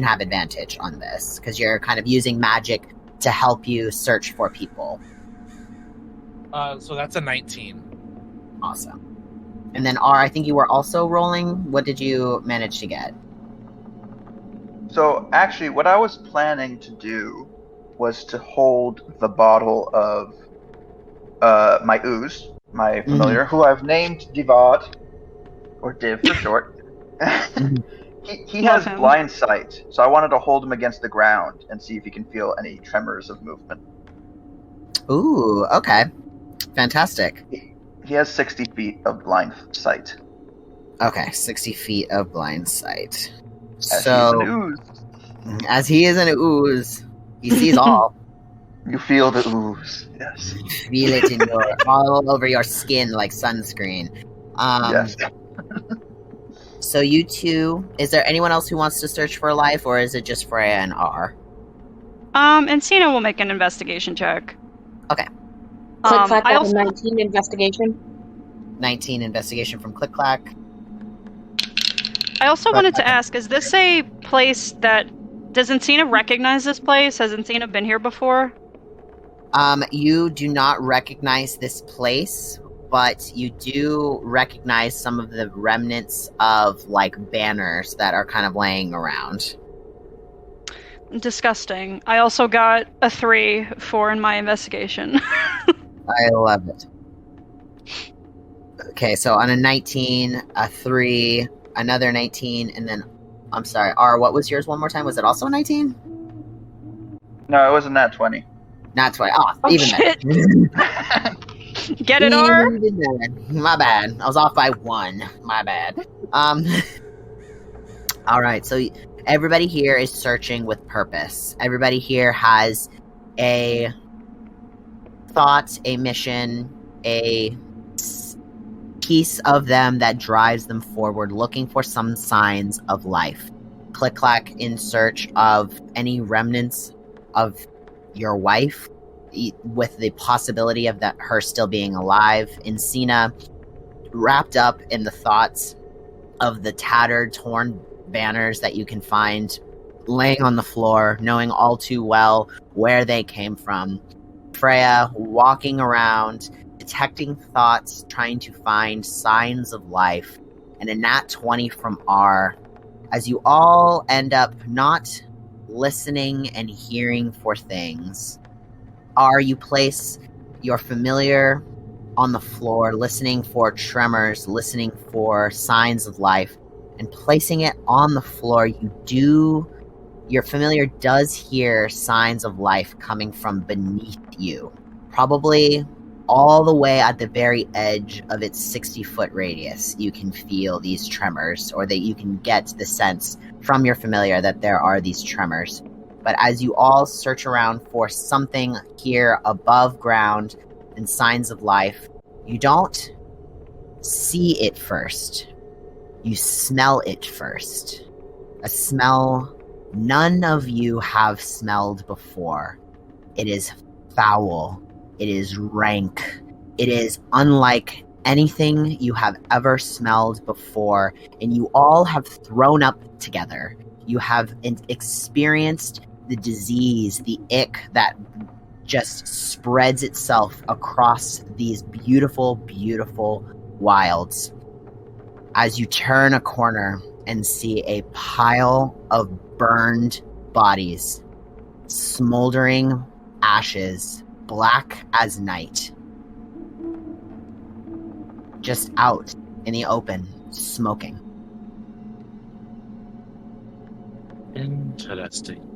have advantage on this because you're kind of using magic to help you search for people. So that's a 19. Awesome. And then R, I think you were also rolling. What did you manage to get? So actually, what I was planning to do was to hold the bottle of my ooze, my familiar, who I've named Divad, or Div for short. He has blind sight, so I wanted to hold him against the ground and see if he can feel any tremors of movement. Ooh, okay. Fantastic. He has 60 feet of blind sight. Okay, 60 feet of blind sight. As he is an ooze. As he is an ooze, he sees all. You feel the ooze, yes. Feel it in all over your skin like sunscreen. Yes. So you two, is there anyone else who wants to search for life, or is it just Freya and R? Encina will make an investigation check. Okay. Click Clack I got also- a 19 investigation. 19 investigation from Click Clack. I also wanted to ask, is this a place that... Does Encina recognize this place? Has Encina been here before? You do not recognize this place, but you do recognize some of the remnants of, like, banners that are kind of laying around. Disgusting. I also got a 3 in my investigation. I love it. Okay, so on a 19, a 3, another 19, and then... I'm sorry, R, what was yours one more time? Was it also a 19? No, it wasn't that 20. Not 20. Oh, Oh, even shit. better. Get it, R? Even then, my bad. I was off by 1. My bad. Alright, so everybody here is searching with purpose. Everybody here has a thought, a mission, a piece of them that drives them forward, looking for some signs of life. Click-clack in search of any remnants of your wife, with the possibility of her still being alive. Encina, wrapped up in the thoughts of the tattered, torn banners that you can find laying on the floor, knowing all too well where they came from. Freya, walking around, detecting thoughts, trying to find signs of life, and a nat 20 from R, as you all end up not listening and hearing for things. R, you place your familiar on the floor, listening for tremors, listening for signs of life, and placing it on the floor, your familiar does hear signs of life coming from beneath you. Probably all the way at the very edge of its 60-foot radius, you can feel these tremors, or that you can get the sense from your familiar that there are these tremors. But as you all search around for something here above ground and signs of life, you don't see it first. You smell it first. A smell none of you have smelled before. It is foul. It is rank. It is unlike anything you have ever smelled before, and you all have thrown up together. You have experienced the disease, the ick that just spreads itself across these beautiful, beautiful wilds. As you turn a corner and see a pile of burned bodies, smoldering ashes, black as night, just out in the open, smoking. Interesting.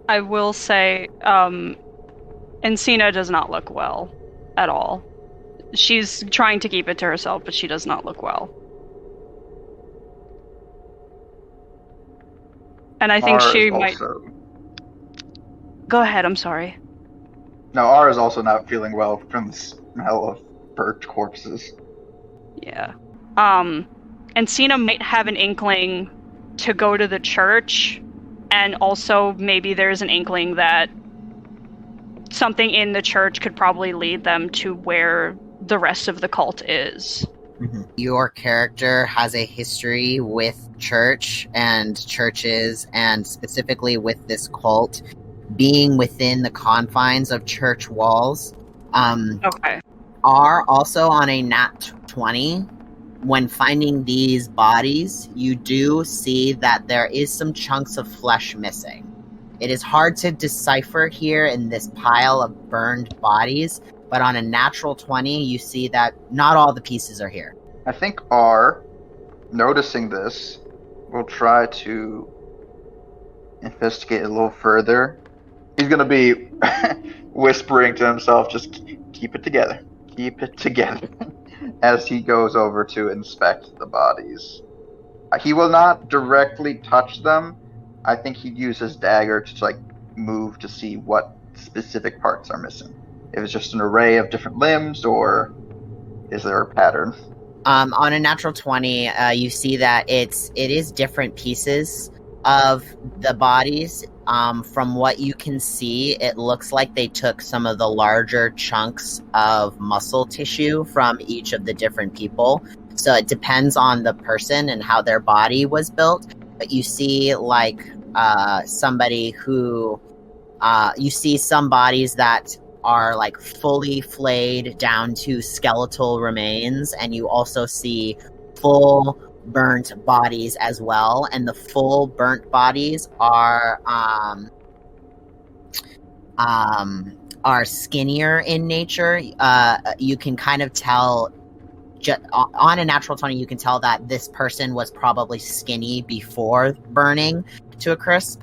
I will say, Encina does not look well at all. She's trying to keep it to herself, but she does not look well. And I think she might... Go ahead, I'm sorry. No, R is also not feeling well from the smell of burnt corpses. Yeah. Encina might have an inkling to go to the church, and also maybe there's an inkling that something in the church could probably lead them to where the rest of the cult is. Mm-hmm. Your character has a history with church and churches, and specifically with this cult being within the confines of church walls. Okay. Are also on a nat 20. When finding these bodies, you do see that there is some chunks of flesh missing. It is hard to decipher here in this pile of burned bodies, but on a natural 20, you see that not all the pieces are here. I think R, noticing this, will try to investigate a little further. He's going to be whispering to himself, just keep it together. Keep it together. As he goes over to inspect the bodies. He will not directly touch them. I think he'd use his dagger to move to see what specific parts are missing. If it's just an array of different limbs, or is there a pattern? On a natural 20, you see that it is different pieces of the bodies. From what you can see, it looks like they took some of the larger chunks of muscle tissue from each of the different people. So it depends on the person and how their body was built. But you see somebody who, you see some bodies that are fully flayed down to skeletal remains, and you also see full burnt bodies as well, and the full burnt bodies are skinnier in nature. You can kind of tell on a natural 20, you can tell that this person was probably skinny before burning to a crisp.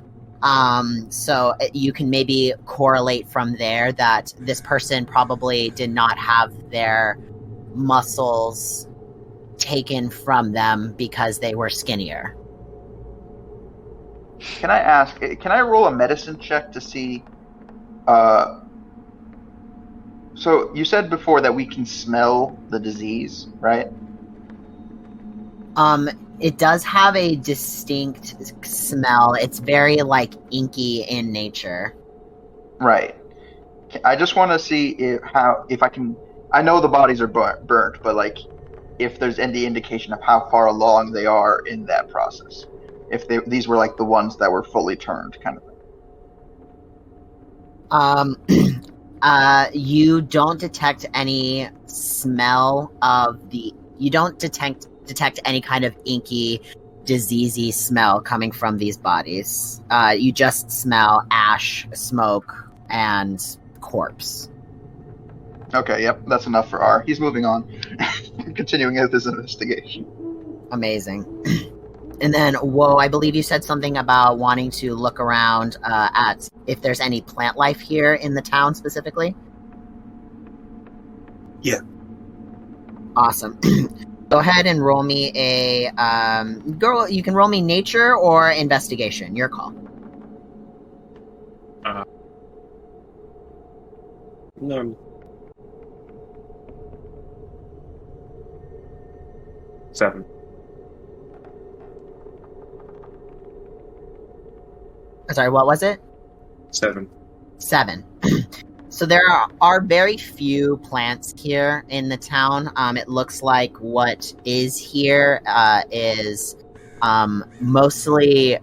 So you can maybe correlate from there that this person probably did not have their muscles taken from them because they were skinnier. Can I ask? Can I roll a medicine check to see? So you said before that we can smell the disease, right? It does have a distinct smell. It's very like inky in nature. Right. I just want to see if I can. I know the bodies are burnt, but like, if there's any indication of how far along they are in that process. If these were like the ones that were fully turned, kind of thing. You don't detect any smell of the. You don't detect any kind of inky, diseasey smell coming from these bodies. You just smell ash, smoke, and corpse. Okay, yep, that's enough for R. He's moving on, continuing with his investigation. Amazing. And then, whoa, I believe you said something about wanting to look around at if there's any plant life here in the town specifically. Yeah. Awesome. Go ahead and roll me a girl. You can roll me nature or investigation. Your call. No. 7. Sorry, what was it? 7. 7. So there are very few plants here in the town. It looks like what is here is mostly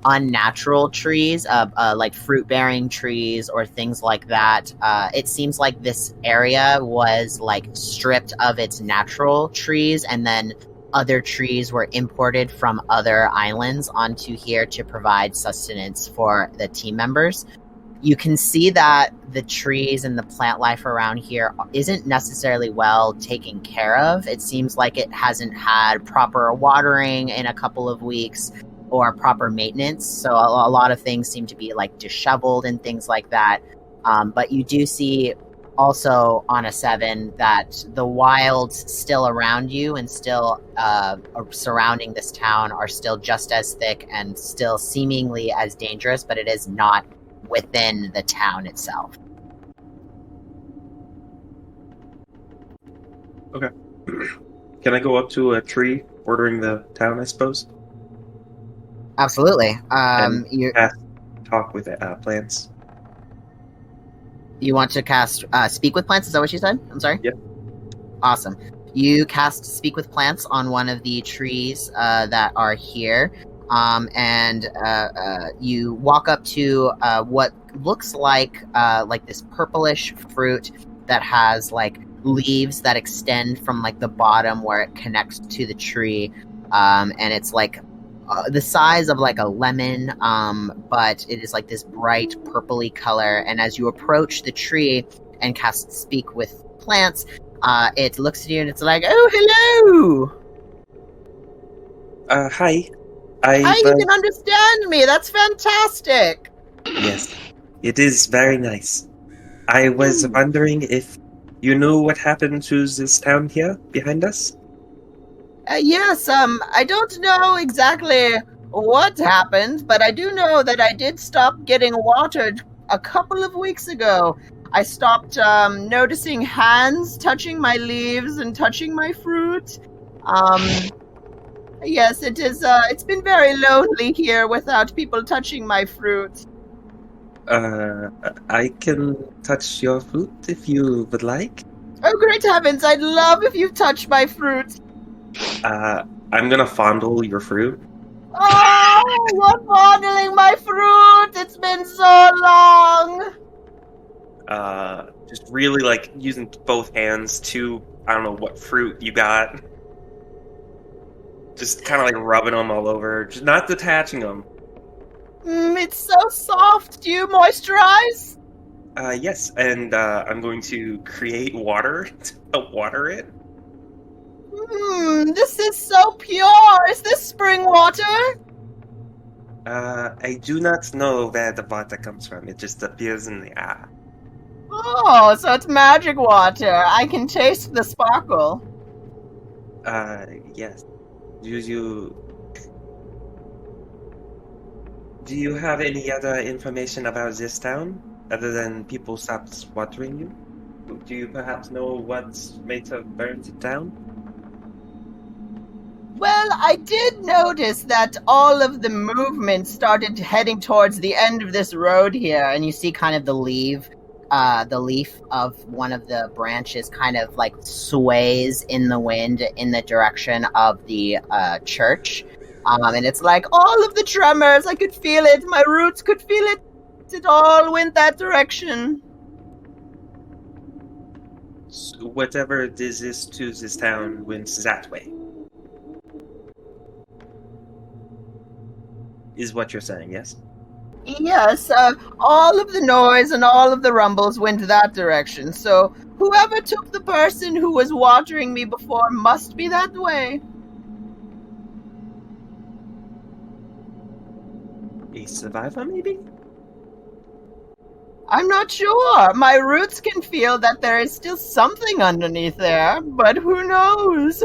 unnatural trees, like fruit-bearing trees or things like that. It seems like this area was like stripped of its natural trees, and then other trees were imported from other islands onto here to provide sustenance for the team members. You can see that the trees and the plant life around here isn't necessarily well taken care of. It seems like it hasn't had proper watering in a couple of weeks or proper maintenance. So a lot of things seem to be like disheveled and things like that. But you do see also on a 7 that the wilds still around you and still surrounding this town are still just as thick and still seemingly as dangerous, but it is not within the town itself. Okay. Can I go up to a tree bordering the town, I suppose? Absolutely. You Talk with plants. You want to cast Speak with Plants? Is that what you said? I'm sorry? Yep. Awesome. You cast Speak with Plants on one of the trees that are here. And you walk up to what looks like this purplish fruit that has like leaves that extend from like the bottom where it connects to the tree, and it's like the size of like a lemon, but it is like this bright purpley color. And as you approach the tree and cast Speak with Plants, it looks at you and it's like, "Oh, hello! Hi. You can understand me. That's fantastic." Yes, it is very nice. I was wondering if you know what happened to this town here behind us? Yes, I don't know exactly what happened, but I do know that I did stop getting watered a couple of weeks ago. I stopped noticing hands touching my leaves and touching my fruit. Yes, it is. It's been very lonely here without people touching my fruit. I can touch your fruit if you would like. Oh, great heavens! I'd love if you touched my fruit. I'm gonna fondle your fruit. Oh, you're fondling my fruit! It's been so long! Just really like using both hands to, I don't know what fruit you got. Just kind of like rubbing them all over, just not detaching them. It's so soft. Do you moisturize? Yes, and I'm going to create water to water it. This is so pure. Is this spring water? I do not know where the water comes from. It just appears in the air. Oh, so it's magic water. I can taste the sparkle. Yes. Do you have any other information about this town, other than people stopped watering you? Do you perhaps know what might have burned it down? Well, I did notice that all of the movement started heading towards the end of this road here, and you see kind of the leaf of one of the branches kind of like sways in the wind in the direction of the church. And it's like all of the tremors, I could feel it, my roots could feel it. It all went that direction. So whatever this is to this town went that way. Is what you're saying, yes? Yes, all of the noise and all of the rumbles went that direction, so whoever took the person who was watering me before must be that way. A survivor, maybe? I'm not sure. My roots can feel that there is still something underneath there, but who knows?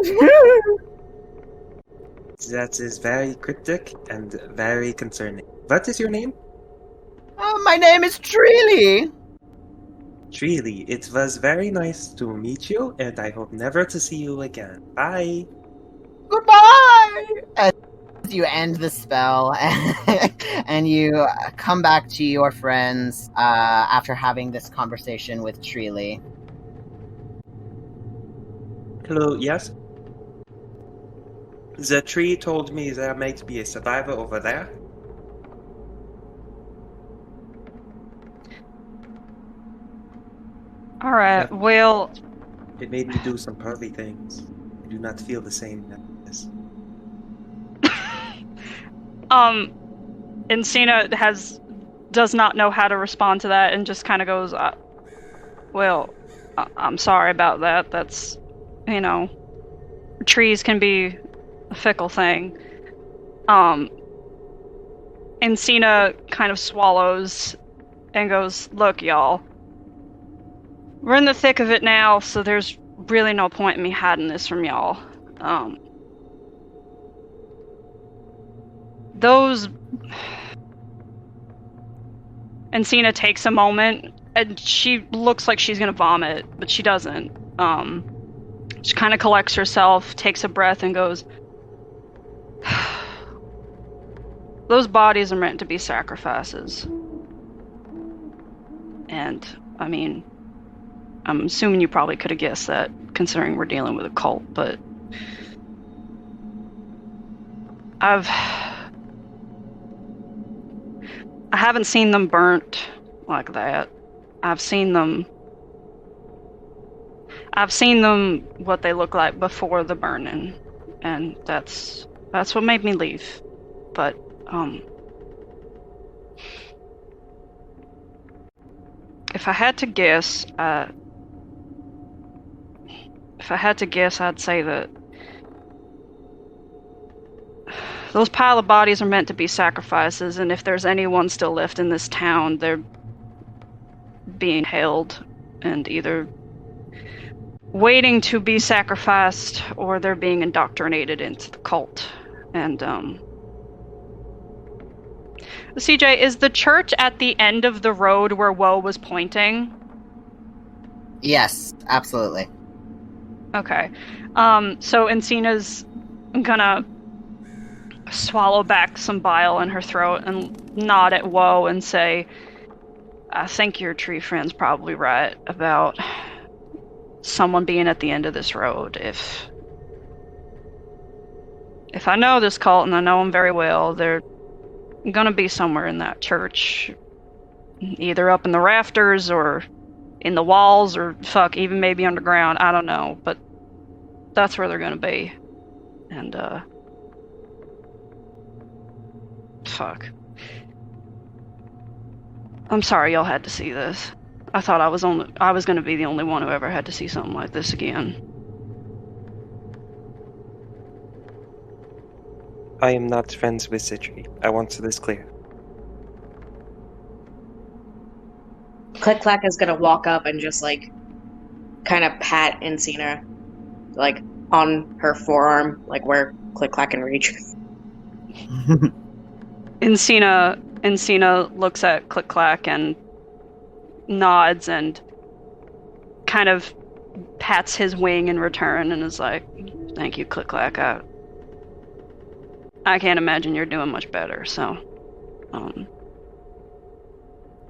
That is very cryptic and very concerning. What is your name? My name is Treely. Treely, it was very nice to meet you, and I hope never to see you again. Bye! Goodbye! As you end the spell, and you come back to your friends after having this conversation with Treely. Hello, yes? The tree told me there might be a survivor over there. Alright, well... It made me do some pervy things. I do not feel the same as... Encina does not know how to respond to that and just kind of goes, I'm sorry about that. That's, trees can be a fickle thing. Encina kind of swallows and goes, look, y'all. We're in the thick of it now, so there's really no point in me hiding this from y'all. Encina takes a moment, and she looks like she's gonna vomit, but she doesn't. She kind of collects herself, takes a breath, and goes, those bodies are meant to be sacrifices. And, I'm assuming you probably could have guessed that, considering we're dealing with a cult, but... I haven't seen them burnt like that. I've seen them what they look like before the burning, and that's what made me leave. But if I had to guess, I'd say that those pile of bodies are meant to be sacrifices, and if there's anyone still left in this town, they're being held and either waiting to be sacrificed or they're being indoctrinated into the cult. And, CJ, is the church at the end of the road where Woe was pointing? Yes, absolutely. Okay. So Encina's gonna swallow back some bile in her throat and nod at Woe and say, I think your tree friend's probably right about someone being at the end of this road. If I know this cult, and I know them very well, they're gonna be somewhere in that church. Either up in the rafters, or in the walls, or even maybe underground, I don't know. But that's where they're gonna be. And, I'm sorry y'all had to see this. I thought I was gonna be the only one who ever had to see something like this again. I am not friends with Citri. I want this clear. Click Clack is gonna walk up and just like kind of pat Encina, like on her forearm, like where Click Clack can reach. Encina looks at Click Clack and nods and kind of pats his wing in return and is like, "Thank you, Click Clack. I can't imagine you're doing much better, so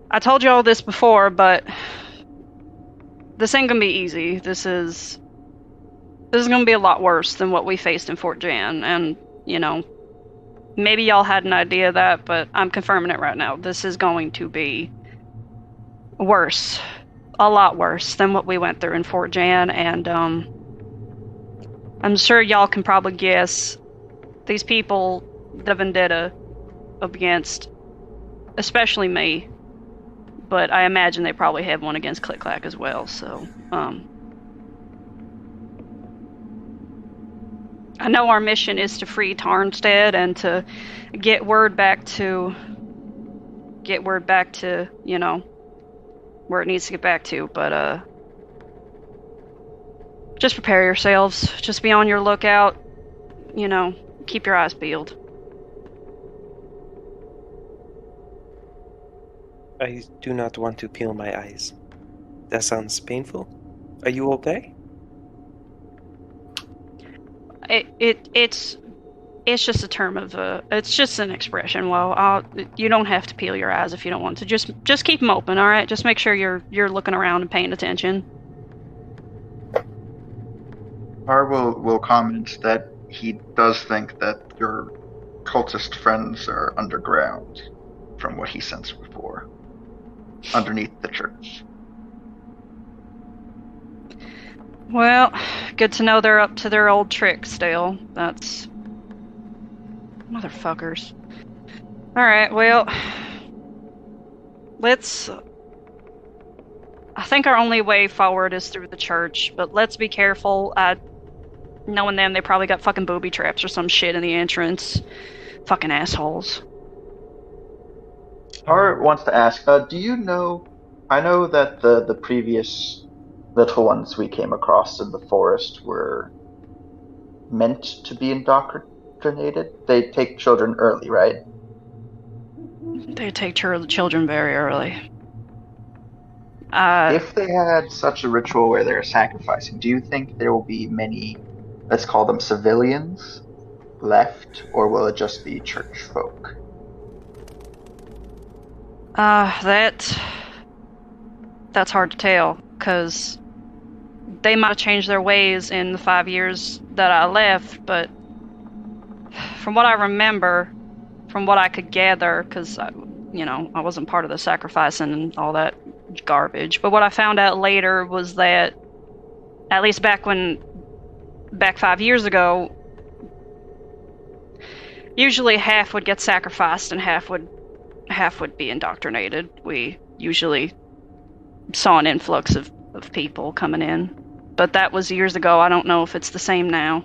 I told you all this before, but this ain't gonna be easy. This is gonna be a lot worse than what we faced in Fort Jan, and, you know, maybe y'all had an idea of that, but I'm confirming it right now. This is going to be worse. A lot worse than what we went through in Fort Jan, and I'm sure y'all can probably guess these people the vendetta against, especially me, but I imagine they probably have one against Click Clack as well, so I know our mission is to free Tarnstead and to get word back to, you know, where it needs to get back to, but just prepare yourselves. Just be on your lookout. You know, keep your eyes peeled. I do not want to peel my eyes. That sounds painful. Are you okay? It's just a term of it's just an expression. Well, you don't have to peel your eyes if you don't want to. Just keep them open, all right? Just make sure you're looking around and paying attention. Har will comment that he does think that your cultist friends are underground, from what he sensed before, underneath the church. Well, good to know they're up to their old trick still. That's... motherfuckers. Alright, well... let's... I think our only way forward is through the church, but let's be careful. Knowing them, they probably got fucking booby traps or some shit in the entrance. Fucking assholes. Har wants to ask, do you know... I know that the previous little ones we came across in the forest were meant to be indoctrinated. They take children early, right? They take children very early. If they had such a ritual where they're sacrificing, do you think there will be many, let's call them civilians, left, or will it just be church folk? That's hard to tell, because they might have changed their ways in the 5 years that I left, but from what I remember, from what I could gather, because, you know, I wasn't part of the sacrificing and all that garbage, but what I found out later was that, at least back 5 years ago, usually half would get sacrificed and half would be indoctrinated. We usually saw an influx of people coming in. But that was years ago. I don't know if it's the same now.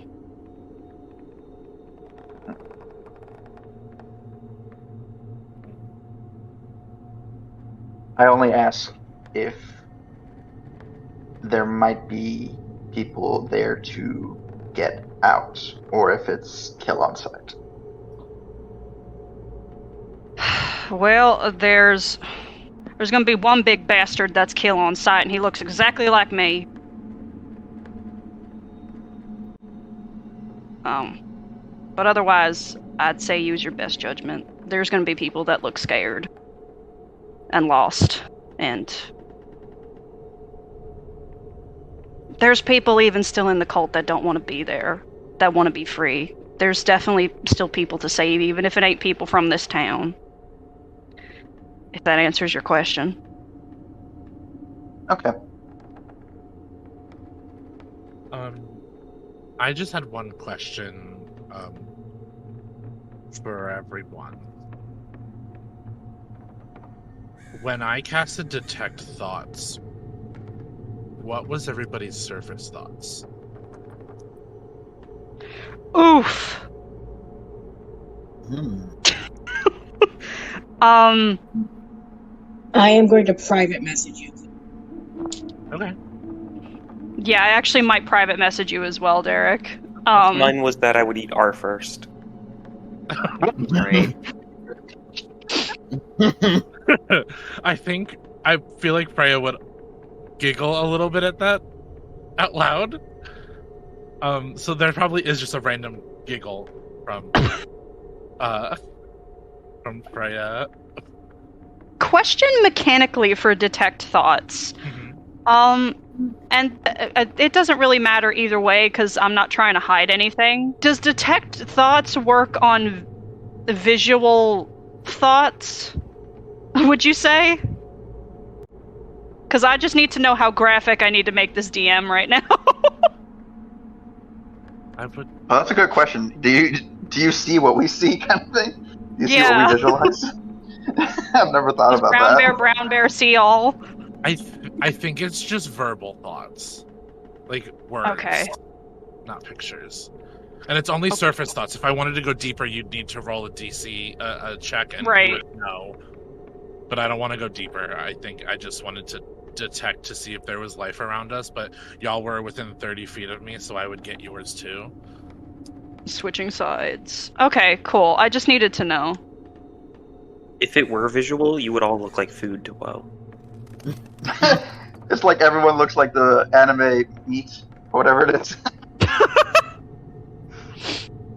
I only ask if there might be people there to get out, or if it's kill on sight. Well, there's gonna be one big bastard that's kill on sight, and he looks exactly like me. But otherwise, I'd say use your best judgment. There's gonna be people that look scared and lost, and there's people even still in the cult that don't want to be there, that want to be free. There's definitely still people to save, even if it ain't people from this town. If that answers your question. Okay. I just had one question for everyone. When I casted Detect Thoughts, what was everybody's surface thoughts? Oof. I am going to private message you. Okay. Yeah, I actually might private message you as well, Derek. Mine was that I would eat R first. Great. I feel like Freya would giggle a little bit at that out loud. So there probably is just a random giggle from Freya. Question mechanically for detect thoughts. And it doesn't really matter either way because I'm not trying to hide anything. Does detect thoughts work on visual thoughts, would you say? Because I just need to know how graphic I need to make this DM right now. Oh, that's a good question. Do you see what we see, kind of thing? Do you see what we visualize? I've never thought about that. Brown bear, see all. I think it's just verbal thoughts, like words, not pictures. And it's only surface thoughts. If I wanted to go deeper, you'd need to roll a DC a check, and you would know. But I don't want to go deeper. I think I just wanted to detect to see if there was life around us. But y'all were within 30 feet of me, so I would get yours too. Switching sides. Okay, cool. I just needed to know. If it were visual, you would all look like food to Woe. It's like everyone looks like the anime meat, or whatever it is.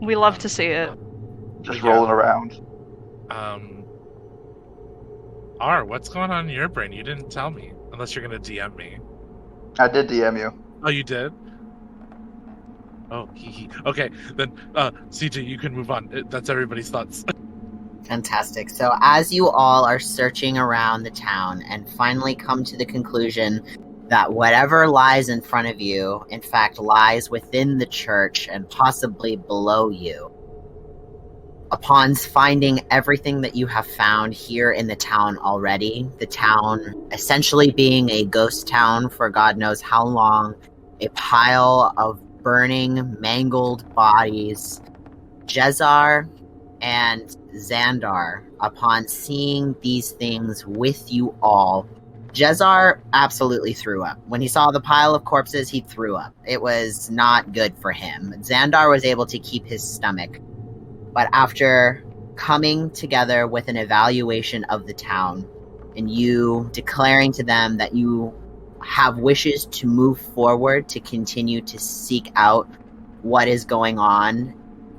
We love to see it. Just rolling around. R, what's going on in your brain? You didn't tell me, unless you're gonna DM me. I did DM you. Oh, you did? Oh, hee. Okay, then, CJ, you can move on. That's everybody's thoughts. Fantastic. So as you all are searching around the town and finally come to the conclusion that whatever lies in front of you, in fact, lies within the church and possibly below you, upon finding everything that you have found here in the town already, the town essentially being a ghost town for God knows how long, a pile of burning, mangled bodies, Jezar and Xandar, upon seeing these things with you all, Jezar absolutely threw up. When he saw the pile of corpses, he threw up. It was not good for him. Xandar was able to keep his stomach. But after coming together with an evaluation of the town, and you declaring to them that you have wishes to move forward to continue to seek out what is going on,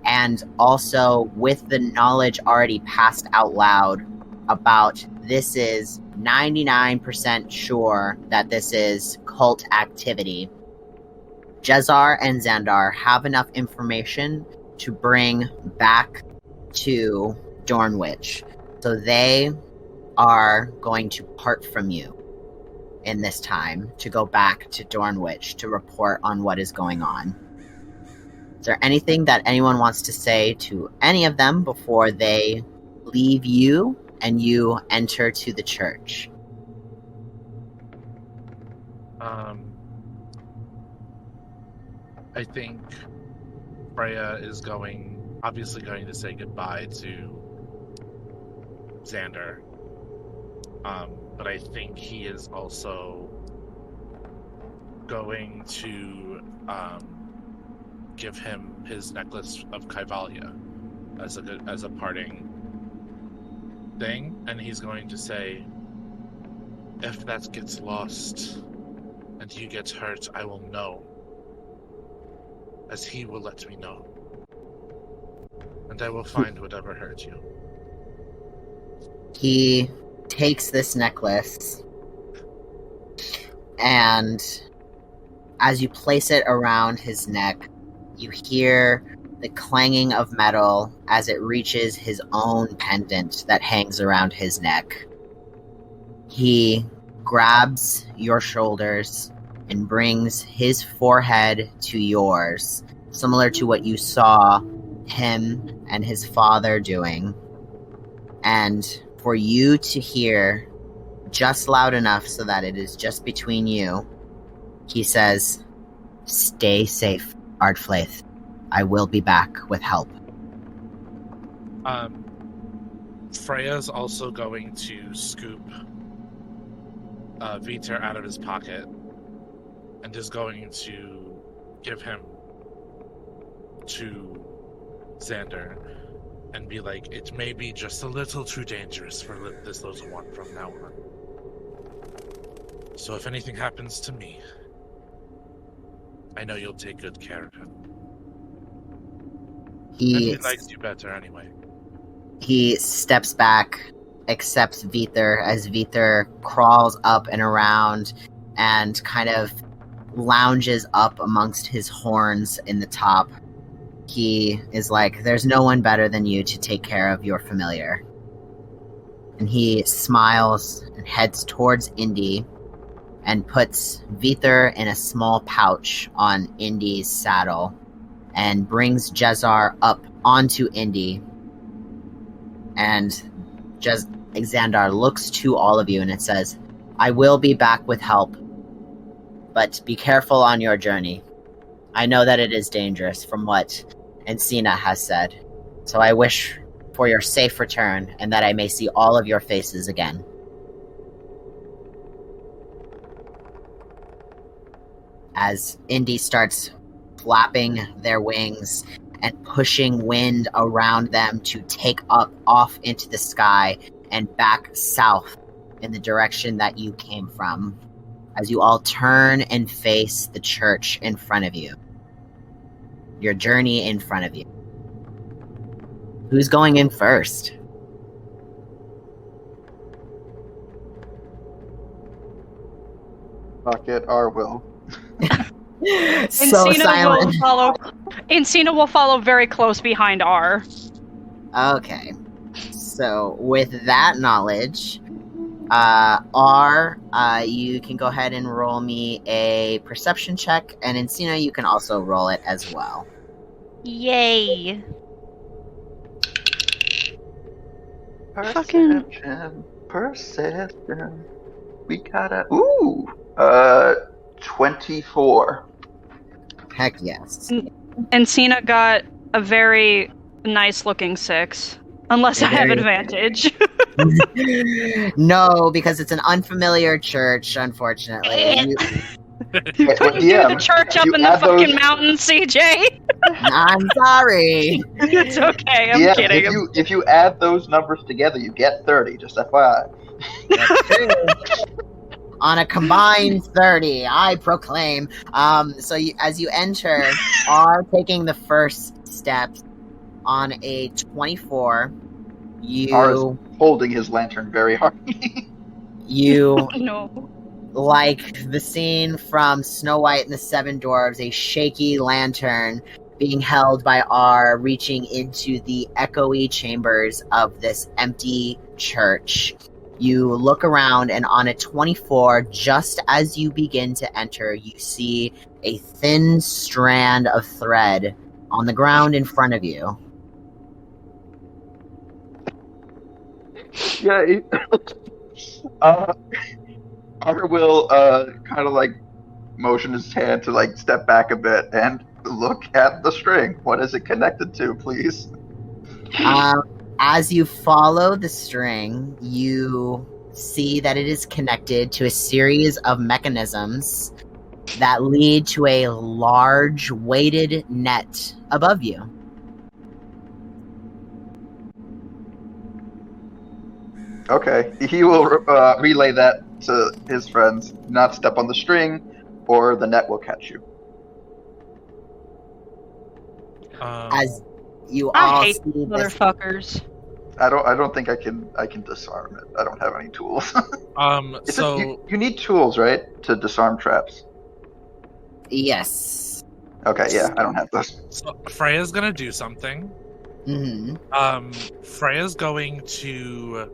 and also with the knowledge already passed out loud about this is 99% sure that this is cult activity, Jezar and Xandar have enough information to bring back to Dornwich. So they are going to part from you in this time to go back to Dornwich to report on what is going on. Is there anything that anyone wants to say to any of them before they leave you and you enter to the church? I think Freya is obviously going to say goodbye to Xander. But I think he is also going to give him his necklace of Kaivalya as a parting thing, and he's going to say, if that gets lost and you get hurt, I will know, as he will let me know, and I will find whatever hurt you. He takes this necklace, and as you place it around his neck, you hear the clanging of metal as it reaches his own pendant that hangs around his neck. He grabs your shoulders and brings his forehead to yours, similar to what you saw him and his father doing. And for you to hear just loud enough so that it is just between you, he says, "Stay safe, Ardflaith. I will be back with help." Freya's also going to scoop Viter out of his pocket and is going to give him to Xander and be like, it may be just a little too dangerous for this little one from now on. So if anything happens to me, I know you'll take good care of him. And he likes you better anyway. He steps back, accepts Viter as Viter crawls up and around and kind of lounges up amongst his horns in the top. He is like, there's no one better than you to take care of your familiar. And he smiles and heads towards Indy and puts Viter in a small pouch on Indy's saddle and brings Jezar up onto Indy. And Xandar looks to all of you and it says, I will be back with help, but be careful on your journey. I know that it is dangerous from what Encina has said, so I wish for your safe return and that I may see all of your faces again. As Indy starts flapping their wings and pushing wind around them to take up off into the sky and back south in the direction that you came from, as you all turn and face the church in front of you. Your journey in front of you. Who's going in first? Bucket R will. So silent. Encina will follow very close behind R. Okay. So, with that knowledge, R, you can go ahead and roll me a perception check, and Encina, you can also roll it as well. Yay. Perception. We gotta... 24. Heck yes. Encina got a very nice-looking 6. Unless I have advantage. No, because it's an unfamiliar church, unfortunately. You couldn't do the church up in the fucking mountains, CJ. I'm sorry. It's okay, I'm kidding. If you add those numbers together, you get 30, just FYI. That's true. On a combined 30, I proclaim. So as you enter, are taking the first steps on a 24. You are holding his lantern very hard. You no. Like the scene from Snow White and the Seven Dwarfs, a shaky lantern being held by R, reaching into the echoey chambers of this empty church. You look around, and on a 24, just as you begin to enter, you see a thin strand of thread on the ground in front of you. Yeah, R will kind of like motion his hand to like step back a bit and look at the string. What is it connected to, please? As you follow the string, you see that it is connected to a series of mechanisms that lead to a large weighted net above you. Okay, he will relay that to his friends. Not step on the string, or the net will catch you. As you I all hate see this, motherfuckers. I don't think I can disarm it. I don't have any tools. You need tools, right, to disarm traps? Yes. Okay, yeah, I don't have those. So Freya's gonna do something. Mm-hmm. Freya's going to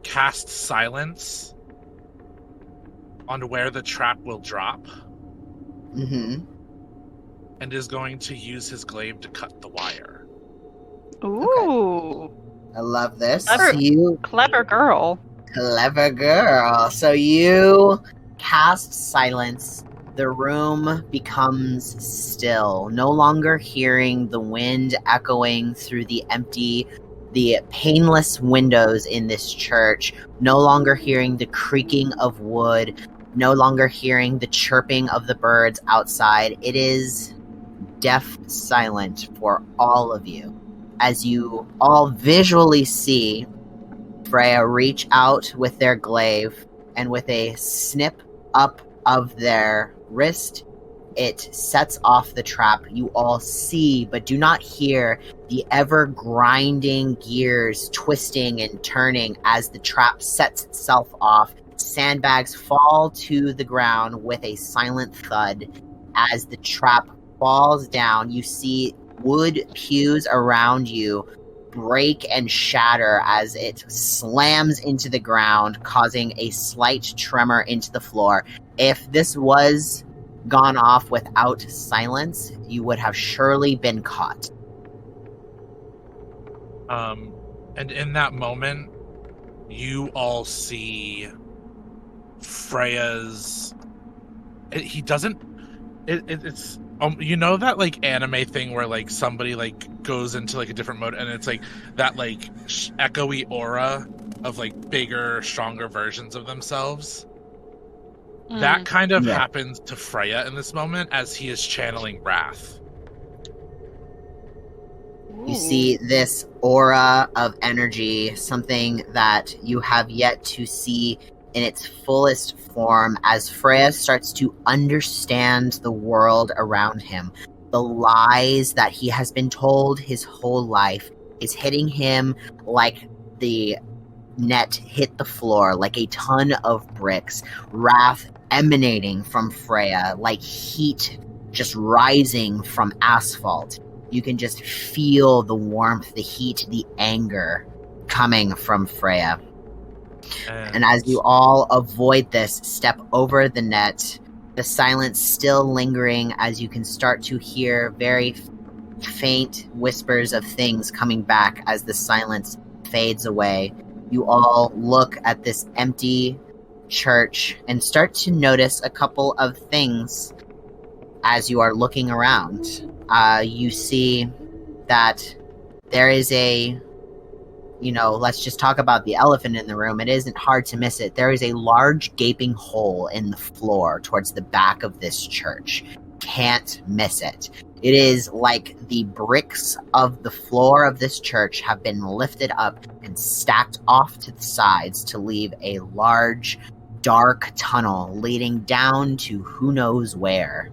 cast silence on where the trap will drop. Mm-hmm. And is going to use his glaive to cut the wire. Ooh. Okay. I love this. Clever girl. Clever girl. So you cast silence The room becomes still, no longer hearing the wind echoing through the painless windows in this church, no longer hearing the creaking of wood, no longer hearing the chirping of the birds outside. It is deaf silent for all of you. As you all visually see Freya reach out with their glaive, and with a snip up of their wrist, it sets off the trap. You all see, but do not hear, the ever-grinding gears twisting and turning as the trap sets itself off. Sandbags fall to the ground with a silent thud. As the trap falls down, you see wood pews around you break and shatter as it slams into the ground, causing a slight tremor into the floor. If this was gone off without silence, you would have surely been caught. And in that moment, you all see Freya's... It's you know that like anime thing where like somebody like goes into like a different mode and it's like that like echoey aura of like bigger, stronger versions of themselves. That kind of happens to Freya in this moment as he is channeling wrath. You see this aura of energy, something that you have yet to see in its fullest form as Freya starts to understand the world around him. The lies that he has been told his whole life is hitting him like the net hit the floor, like a ton of bricks. Wrath emanating from Freya, like heat just rising from asphalt. You can just feel the warmth, the heat, the anger coming from Freya. And as you all avoid this, step over the net, the silence still lingering as you can start to hear very faint whispers of things coming back as the silence fades away. You all look at this empty church and start to notice a couple of things as you are looking around. You see that there is let's just talk about the elephant in the room. It isn't hard to miss it. There is a large gaping hole in the floor towards the back of this church. Can't miss it. It is like the bricks of the floor of this church have been lifted up and stacked off to the sides to leave a large, dark tunnel leading down to who knows where.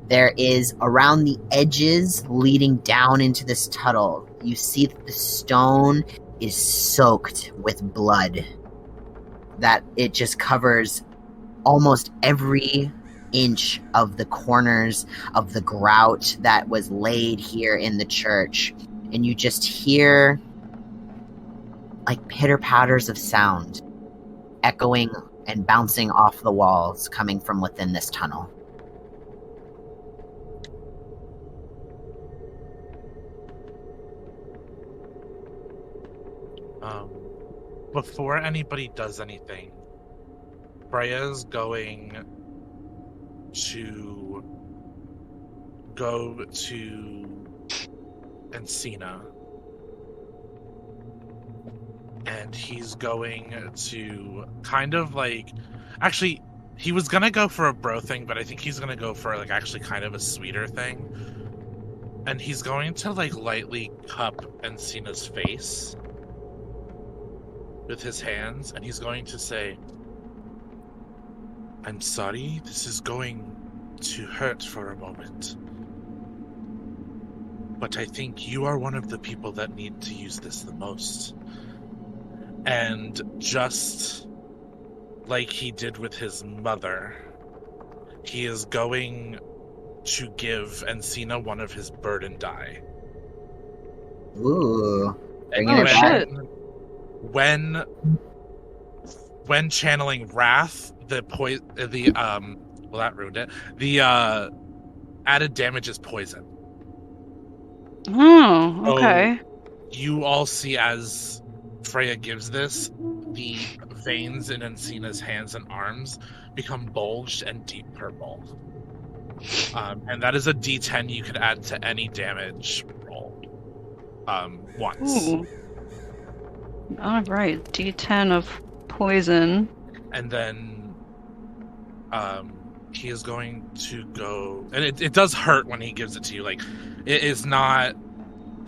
There is, around the edges leading down into this tunnel, you see that the stone is soaked with blood. That it just covers almost every inch of the corners of the grout that was laid here in the church. And you just hear like pitter-patters of sound echoing and bouncing off the walls coming from within this tunnel. Before anybody does anything, Freya's going to go to Encina, and he's going to kind of like... Actually, he was gonna go for a bro thing, but I think he's gonna go for like actually kind of a sweeter thing. And he's going to like lightly cup Encina's face with his hands, and he's going to say, "I'm sorry, this is going to hurt for a moment. But I think you are one of the people that need to use this the most." And just like he did with his mother, he is going to give Encina one of his burden die. Ooh. Oh, shit. When channeling wrath, that ruined it. The added damage is poison. Oh, okay. So you all see as Freya gives this, the veins in Encina's hands and arms become bulged and deep purple. And that is a D10 you could add to any damage roll. Once. Ooh. All right, D10 of poison. And then he is going to go, and it does hurt when he gives it to you. Like, it is not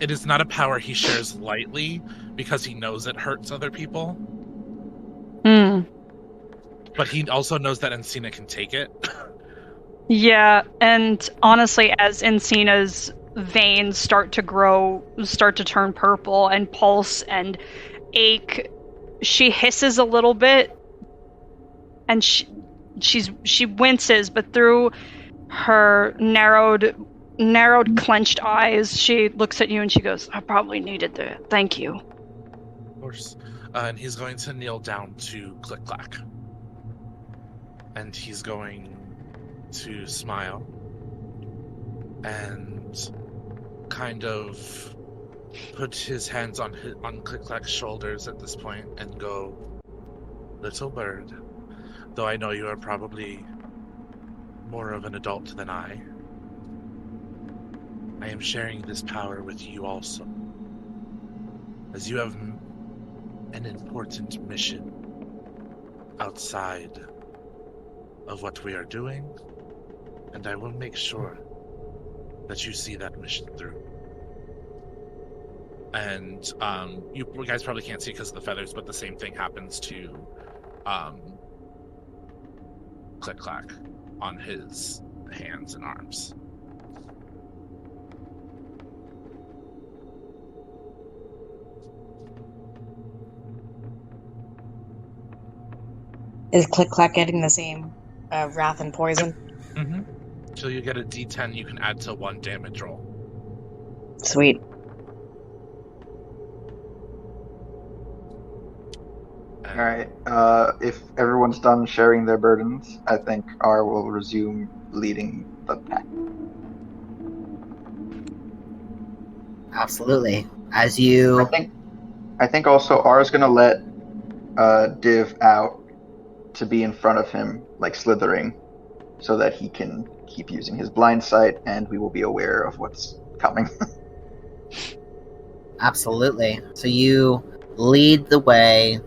a power he shares lightly because he knows it hurts other people. But he also knows that Encina can take it. Yeah, and honestly, as Encina's veins start to turn purple and pulse and ache, she hisses a little bit, and she winces, but through her narrowed clenched eyes, she looks at you and she goes, "I probably needed that. Thank you." Of course. And he's going to kneel down to Click Clack. And he's going to smile and kind of put his hands on Click Clack's shoulders at this point and go, "Little bird, though I know you are probably more of an adult than I am sharing this power with you also, as you have an important mission outside of what we are doing, and I will make sure that you see that mission through." And you guys probably can't see because of the feathers, but the same thing happens to Click Clack on his hands and arms. Is Click Clack getting the same wrath and poison? Mm-hmm. So you get a D10 you can add to one damage roll. Sweet. And Alright, if everyone's done sharing their burdens, I think R will resume leading the pack. Absolutely. As you... I think also R is gonna let Div out to be in front of him, like slithering, so that he can keep using his blind sight and we will be aware of what's coming. Absolutely. So you lead the way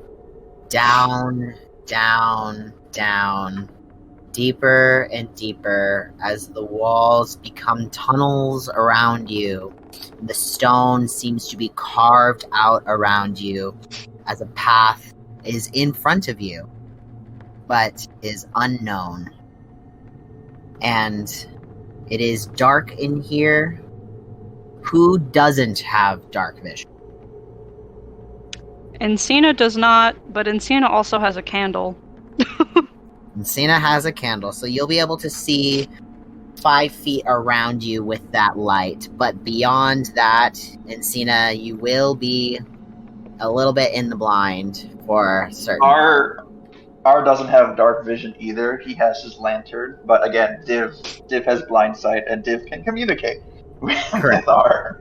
down, down, down, deeper and deeper as the walls become tunnels around you. The stone seems to be carved out around you as a path is in front of you, but is unknown. And it is dark in here. Who doesn't have dark vision? Encina does not, but Encina also has a candle. Encina has a candle, so you'll be able to see 5 feet around you with that light. But beyond that, Encina, you will be a little bit in the blind for certain. R doesn't have dark vision either. He has his lantern, but again, Div has blind sight, and Div can communicate with R.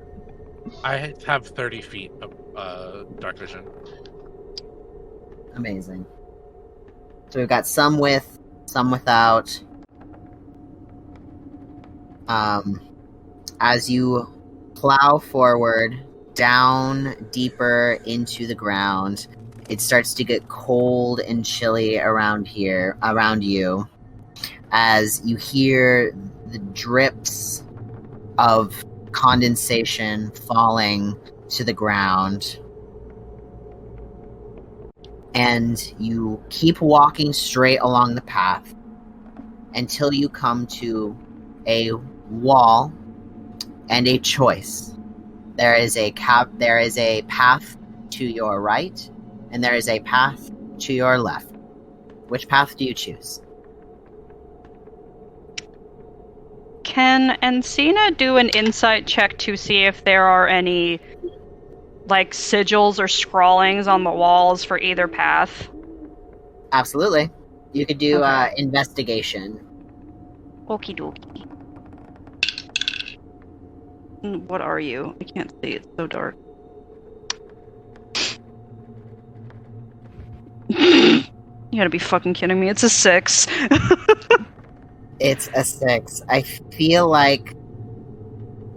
I have 30 feet of dark vision. Amazing. So we've got some with, some without. As you plow forward, down deeper into the ground, it starts to get cold and chilly around you, as you hear the drips of condensation falling to the ground. And you keep walking straight along the path until you come to a wall and a choice. There is a path to your right, and there is a path to your left. Which path do you choose? Can Encina do an insight check to see if there are any, like, sigils or scrawlings on the walls for either path? Absolutely. You could do Okay. investigation. Okie dokie. What are you? I can't see. It's so dark. You gotta be fucking kidding me. It's a 6. It's a 6. I feel like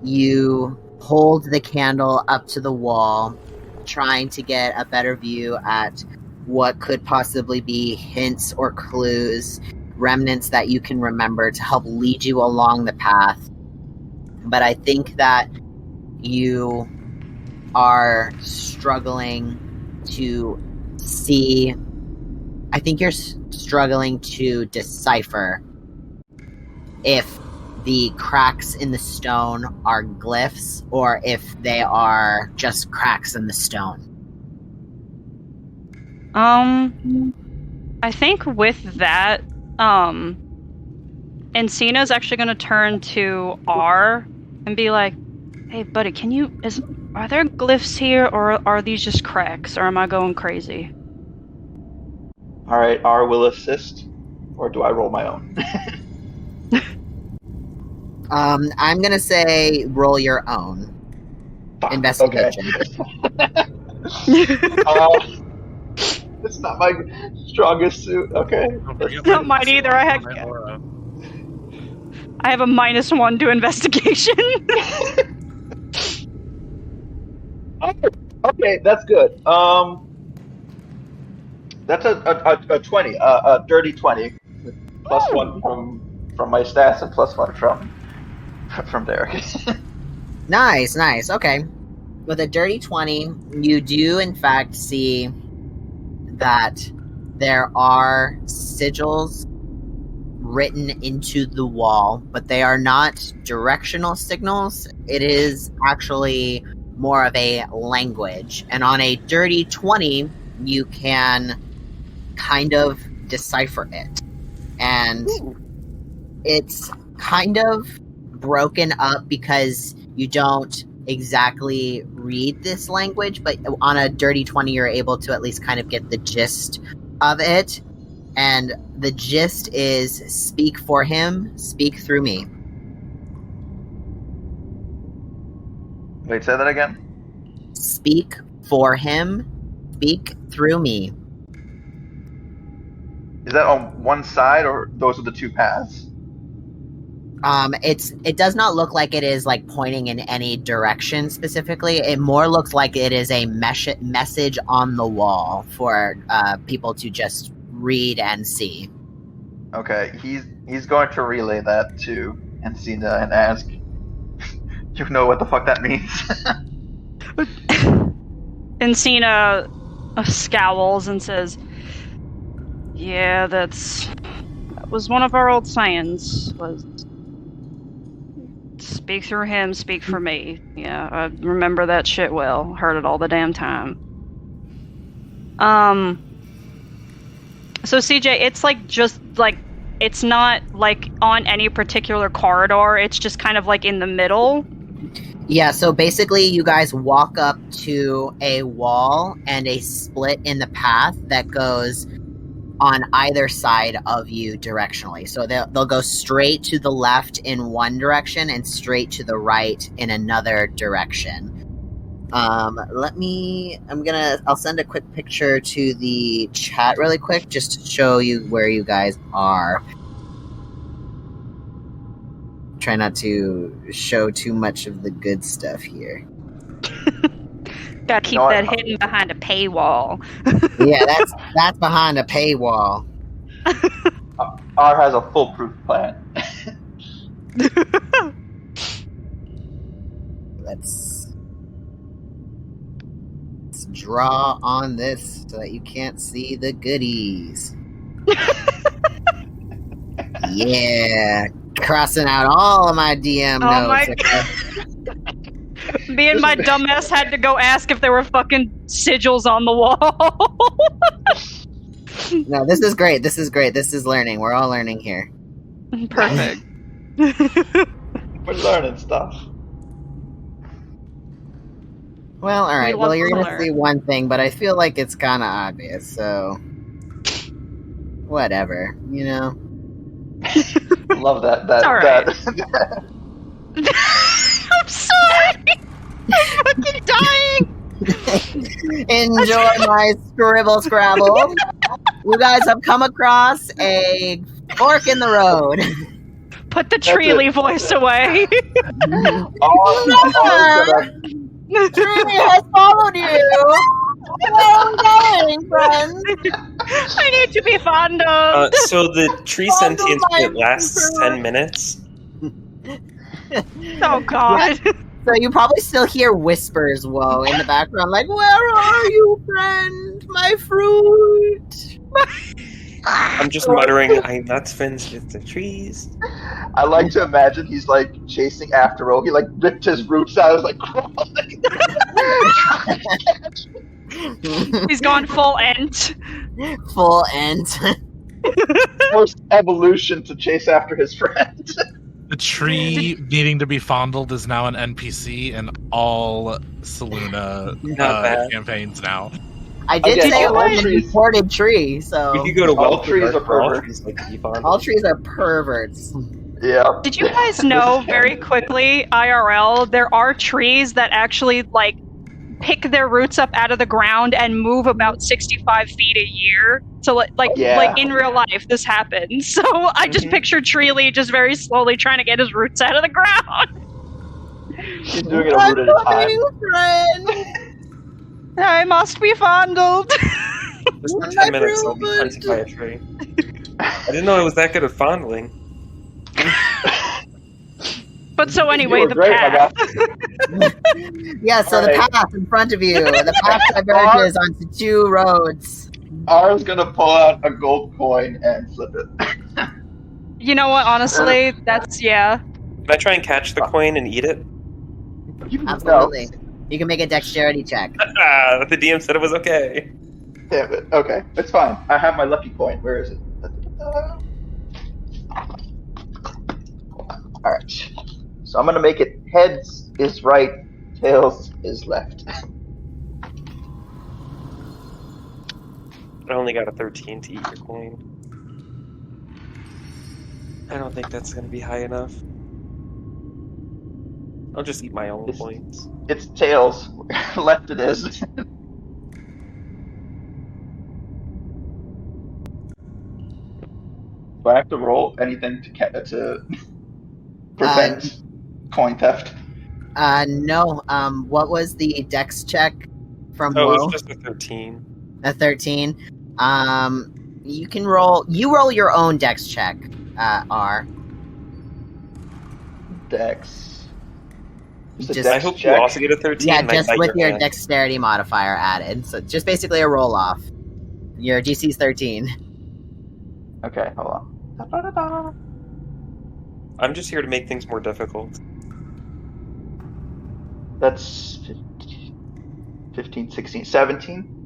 you hold the candle up to the wall, trying to get a better view at what could possibly be hints or clues, remnants that you can remember to help lead you along the path. But I think that you are struggling to see. I think you're struggling to decipher if the cracks in the stone are glyphs or if they are just cracks in the stone. I think with that, Encina's actually going to turn to R and be like, "Hey, buddy, are there glyphs here, or are these just cracks, or am I going crazy?" All right, R will assist, or do I roll my own? I'm gonna say roll your own investigation. Okay. It's not my strongest suit. Okay. Not mine either. I have a -1 to investigation. Okay, that's good. That's a 20, a dirty 20, with +1 from my stats and +1 from Derek. Nice. Okay. With a dirty 20, you do in fact see that there are sigils written into the wall, but they are not directional signals. It is actually more of a language. And on a dirty 20, you can kind of decipher it. And it's kind of broken up because you don't exactly read this language, but on a dirty 20 you're able to at least kind of get the gist of it. And the gist is, speak for him, speak through me. Wait, say that again? Speak for him, speak through me. Is that on one side, or those are the two paths? It does not look like it is like pointing in any direction specifically. It more looks like it is a message on the wall for people to just read and see. Okay, he's going to relay that to Encina and ask, "You know what the fuck that means?" Encina scowls and says, "Yeah, that was one of our old sayings, was speak through him, speak for me." Yeah, I remember that shit well. Heard it all the damn time. So CJ, it's like just like, it's not like on any particular corridor, it's just kind of like in the middle. Yeah, so basically you guys walk up to a wall and a split in the path that goes on either side of you directionally. So they'll go straight to the left in one direction and straight to the right in another direction. I'll send a quick picture to the chat really quick just to show you where you guys are. Try not to show too much of the good stuff here. Gotta keep that hidden behind a paywall. Yeah, that's behind a paywall. R has a foolproof plan. Let's draw on this so that you can't see the goodies. Yeah, crossing out all of my DM notes. Me and my dumbass had to go ask if there were fucking sigils on the wall. No, this is great. This is learning. We're all learning here. Perfect. We're learning stuff. Well, alright. Well, you're going to see one thing, but I feel like it's kind of obvious, so... Whatever, you know? Love that. Alright. I'm sorry! I'm fucking dying! Enjoy my scribble scrabble. You guys have come across a fork in the road. Put the Treely voice away. Tree has followed you. Where are you going, friends? I need to be fondled. So the tree sentience bit lasts 10 minutes. Oh God. So you probably still hear whispers, whoa, in the background, like, where are you, friend? My fruit. I'm just muttering, I'm not friends with the trees. I like to imagine he's like chasing after Ro. He like ripped his roots out. Is like crawling. He's gone full Ent. Full Ent. First evolution to chase after his friend. The tree needing to be fondled is now an NPC in all Saluna campaigns now. I did Okay, say it all was a trees- imported tree, so We could go to All Welcome trees Dark, are where all perverts. trees like to be fondled. all trees are perverts. Yeah. Did you guys know very quickly, IRL, there are trees that actually like pick their roots up out of the ground and move about 65 feet a year? So like in real life, this happens. So I just pictured Treely just very slowly trying to get his roots out of the ground. He's doing it a root at a time. Friend. I must be fondled. Just for 10 minutes, I'll be hunted by a tree. I didn't know I was that good at fondling. But so anyway, You were the great, my path. Yeah, so the path in front of you. The path diverges onto two roads. Ar's gonna pull out a gold coin and flip it. You know what? Honestly, that's yeah. Can I try and catch the coin and eat it? Absolutely. You can make a dexterity check. The DM said it was okay. Damn it. Okay, it's fine. I have my lucky coin. Where is it? Alright. So I'm gonna make it heads is right, tails is left. I only got a 13 to eat your coin. I don't think that's going to be high enough. I'll just eat my own coins. It's tails. Left it is. Do I have to roll anything to prevent coin theft? No. What was the dex check from Oh, it Woe? was just a 13. A 13. You can roll. You roll your own dex check, R. Dex. Just- I hope you also get a 13. Yeah, and I just bite with your hand. dexterity modifier added. So just basically a roll off. Your DC's 13. Okay, hold on. I'm just here to make things more difficult. That's 15, 16, 17.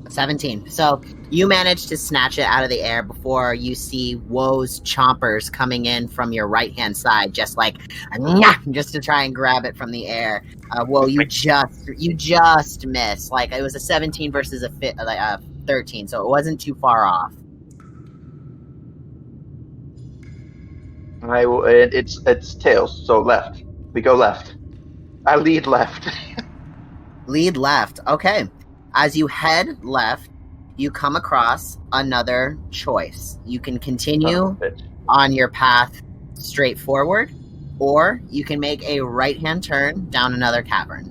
17. So you manage to snatch it out of the air before you see Woe's chompers coming in from your right hand side, just like just to try and grab it from the air. Woe, you just missed. Like it was a 17 versus a 13, so it wasn't too far off. I will. It's tails. So left. We go left. I lead left. Lead left. Okay. As you head left, you come across another choice. You can continue on your path straight forward, or you can make a right-hand turn down another cavern.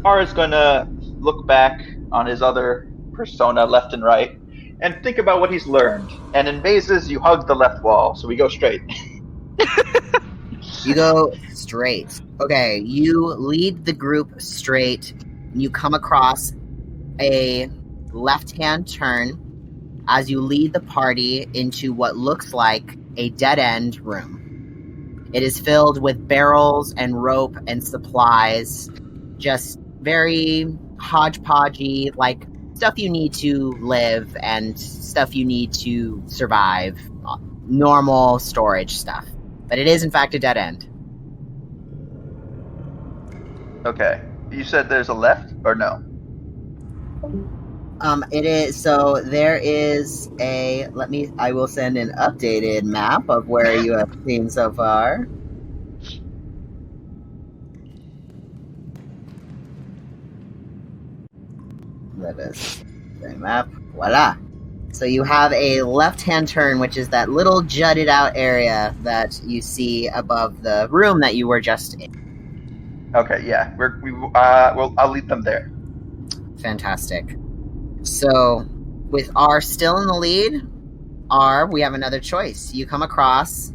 R is gonna look back on his other persona, left and right, and think about what he's learned. And in mazes, you hug the left wall, so we go straight. You go straight. Okay, you lead the group straight. You come across a left-hand turn as you lead the party into what looks like a dead-end room. It is filled with barrels and rope and supplies. Just very hodgepodgey, like stuff you need to live and stuff you need to survive. Normal storage stuff. But it is, in fact, a dead end. Okay. You said there's a left or no? It is, so there is I will send an updated map of where you have seen so far. Frame map. Voila. So you have a left-hand turn, which is that little jutted out area that you see above the room that you were just in. Okay, yeah. Well, I'll lead them there. Fantastic. So, with R still in the lead, R, we have another choice. You come across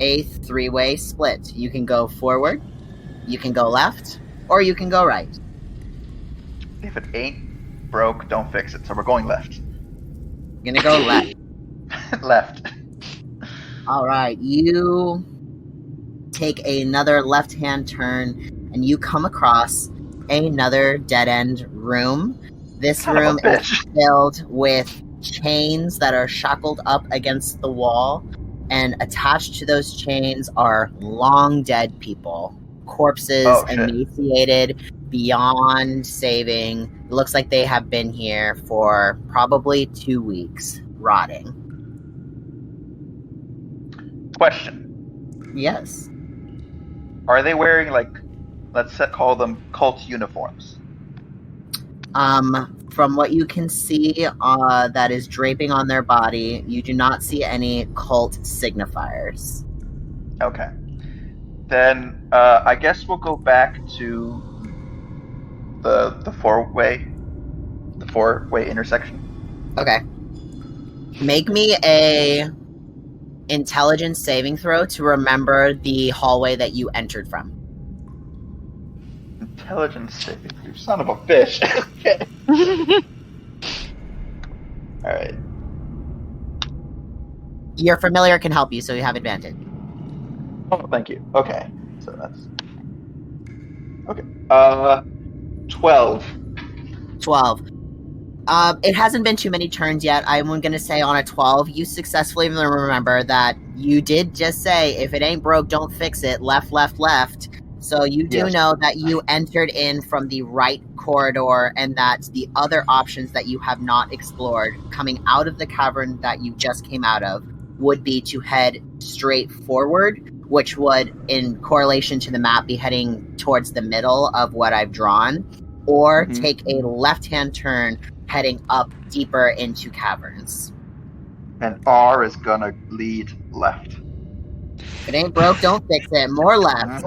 a three-way split. You can go forward, you can go left, or you can go right. If it ain't broke, don't fix it. So we're going left. You're gonna go left. Left. Alright, you take another left-hand turn, and you come across another dead-end room. This Son of a room is bitch. filled with chains that are shackled up against the wall, and attached to those chains are long dead people. Corpses, Oh, shit. emaciated, beyond saving. It looks like they have been here for probably 2 weeks, rotting. Question. Yes. Are they wearing, like, call them cult uniforms? From what you can see that is draping on their body, you do not see any cult signifiers. Okay. Then I guess we'll go back to the four-way intersection. Okay. Make me a intelligence saving throw to remember the hallway that you entered from. Intelligence saving. You son of a bitch. Okay. All right. Your familiar can help you, so you have advantage. Oh, thank you. Okay. So that's okay. 12. 12. It hasn't been too many turns yet. I'm going to say on a 12, you successfully remember that you did just say, if it ain't broke, don't fix it. Left, left, left. So you do Yes. know that you entered in from the right corridor, and that the other options that you have not explored coming out of the cavern that you just came out of would be to head straight forward, which would, in correlation to the map, be heading towards the middle of what I've drawn, or take a left-hand turn heading up deeper into caverns. And R is gonna lead left. If it ain't broke, don't fix it. More left.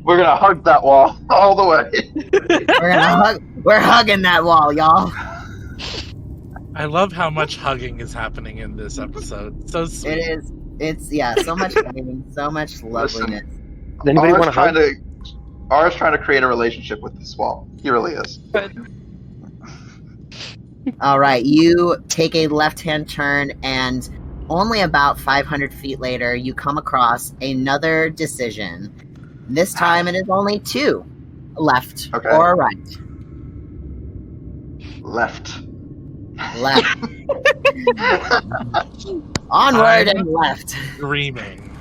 We're gonna hug that wall all the way. We're hugging that wall, y'all. I love how much hugging is happening in this episode. So sweet. It is. It's so much hugging, so much loveliness. Does anybody want to hug? R is trying to create a relationship with this wall. He really is. All right, you take a left-hand turn, and only about 500 feet later, you come across another decision. This time, it is only two, left or right. Left. Left. Onward and left. Screaming.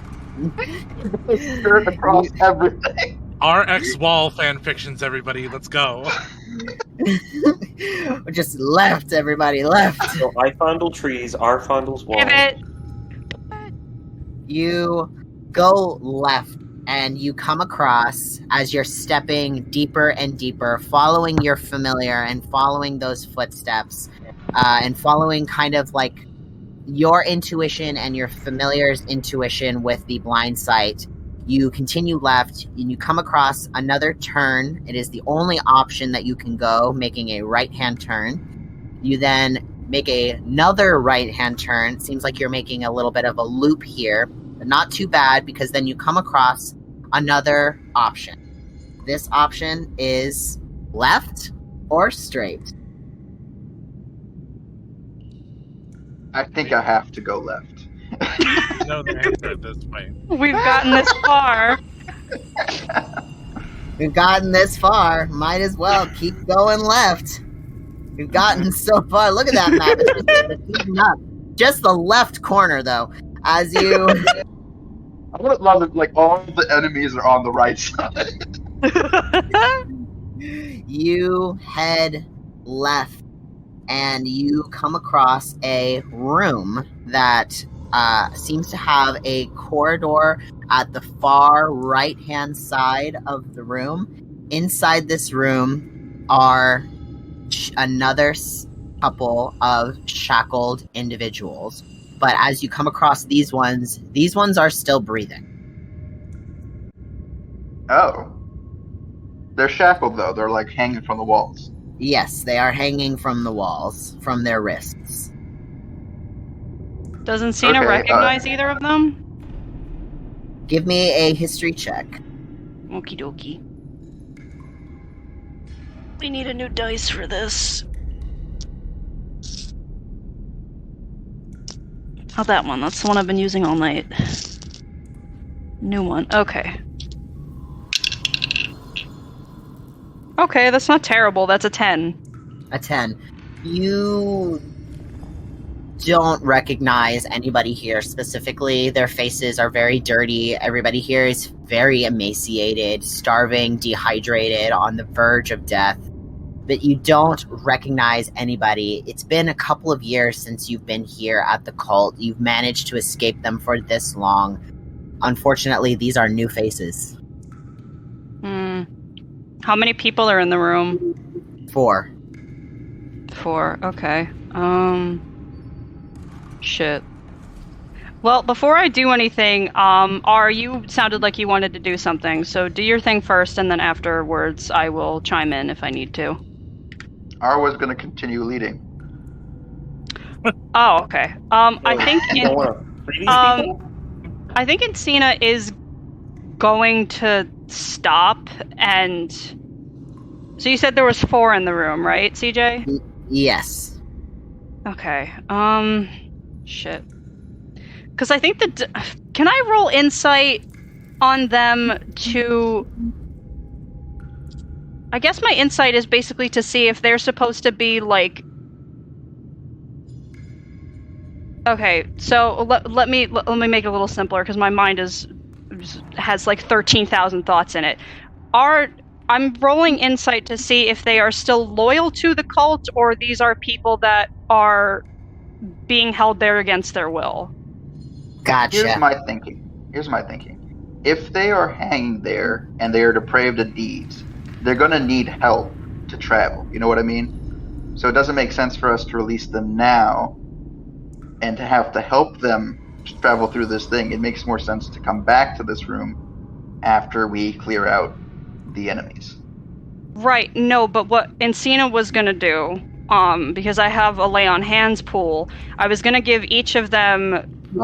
Spirit across everything. RX Wall fan fictions, everybody. Let's go. Just left, everybody, left. So I fondle trees, R fondles walls. Give it. You go left, and you come across, as you're stepping deeper and deeper, following your familiar and following those footsteps, and following kind of like your intuition and your familiar's intuition with the blind sight. You continue left, and you come across another turn. It is the only option that you can go, making a right-hand turn. You then make another right-hand turn. It seems like you're making a little bit of a loop here, but not too bad, because then you come across another option. This option is left or straight. I think I have to go left. No, the answer this way. We've gotten this far. We've gotten this far. Might as well keep going left. We've gotten so far. Look at that map. It's heating up. Just the left corner, though. As you... I would love it, like, all the enemies are on the right side. You head left, and you come across a room that seems to have a corridor at the far right-hand side of the room. Inside this room are another couple of shackled individuals. But as you come across these ones are still breathing. Oh. They're shackled, though. They're, like, hanging from the walls. Yes, they are hanging from the walls, from their wrists. Doesn't Cena Okay, recognize either of them? Give me a history check. Okie dokie. We need a new dice for this. Not that one. That's the one I've been using all night. New one. Okay. Okay, that's not terrible. That's a 10. A 10. You don't recognize anybody here specifically. Their faces are very dirty. Everybody here is very emaciated, starving, dehydrated, on the verge of death. But you don't recognize anybody. It's been a couple of years since you've been here at the cult. You've managed to escape them for this long. Unfortunately, these are new faces. How many people are in the room? 4. 4, okay. Shit. Well, before I do anything, you sounded like you wanted to do something, so do your thing first, and then afterwards I will chime in if I need to. Arwa's gonna continue leading. Oh, okay. I think Encina is going to stop and... So you said there was 4 in the room, right, CJ? Yes. Okay, shit. Because I think that... Can I roll insight on them to... I guess my insight is basically to see if they're supposed to be, like... Okay, so let me make it a little simpler, because my mind has like 13,000 thoughts in it. I'm rolling insight to see if they are still loyal to the cult, or these are people that are being held there against their will. Gotcha. Here's my thinking. If they are hanging there and they are depraved of deeds, they're going to need help to travel. You know what I mean? So it doesn't make sense for us to release them now and to have to help them travel through this thing. It makes more sense to come back to this room after we clear out the enemies. Right, no, but what Encina was going to do, because I have a lay on hands pool, I was going to give each of them 2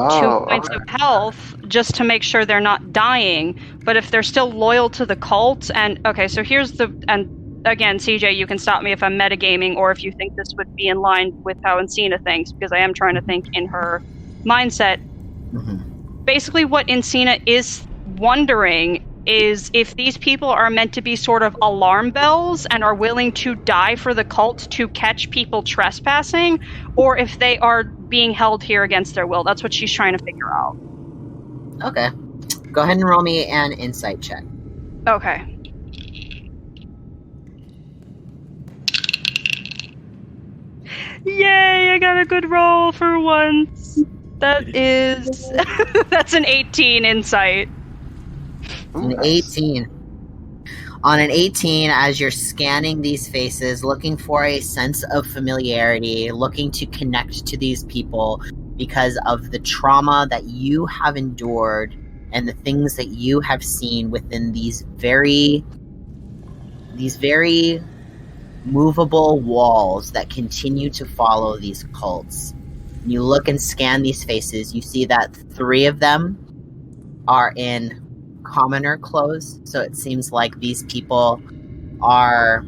points of health just to make sure they're not dying, but if they're still loyal to the cult, and okay, so and again, CJ, you can stop me if I'm metagaming or if you think this would be in line with how Encina thinks, because I am trying to think in her mindset. Mm-hmm. Basically what Encina is wondering is if these people are meant to be sort of alarm bells and are willing to die for the cult to catch people trespassing, or if they are being held here against their will. That's what she's trying to figure out. Okay. Go ahead and roll me an insight check. Okay. Yay, I got a good roll for once. That is... That's an 18 insight. An 18. On an 18, as you're scanning these faces, looking for a sense of familiarity, looking to connect to these people because of the trauma that you have endured and the things that you have seen within these very movable walls that continue to follow these cults. When you look and scan these faces, you see that 3 of them are in commoner clothes, so it seems like these people are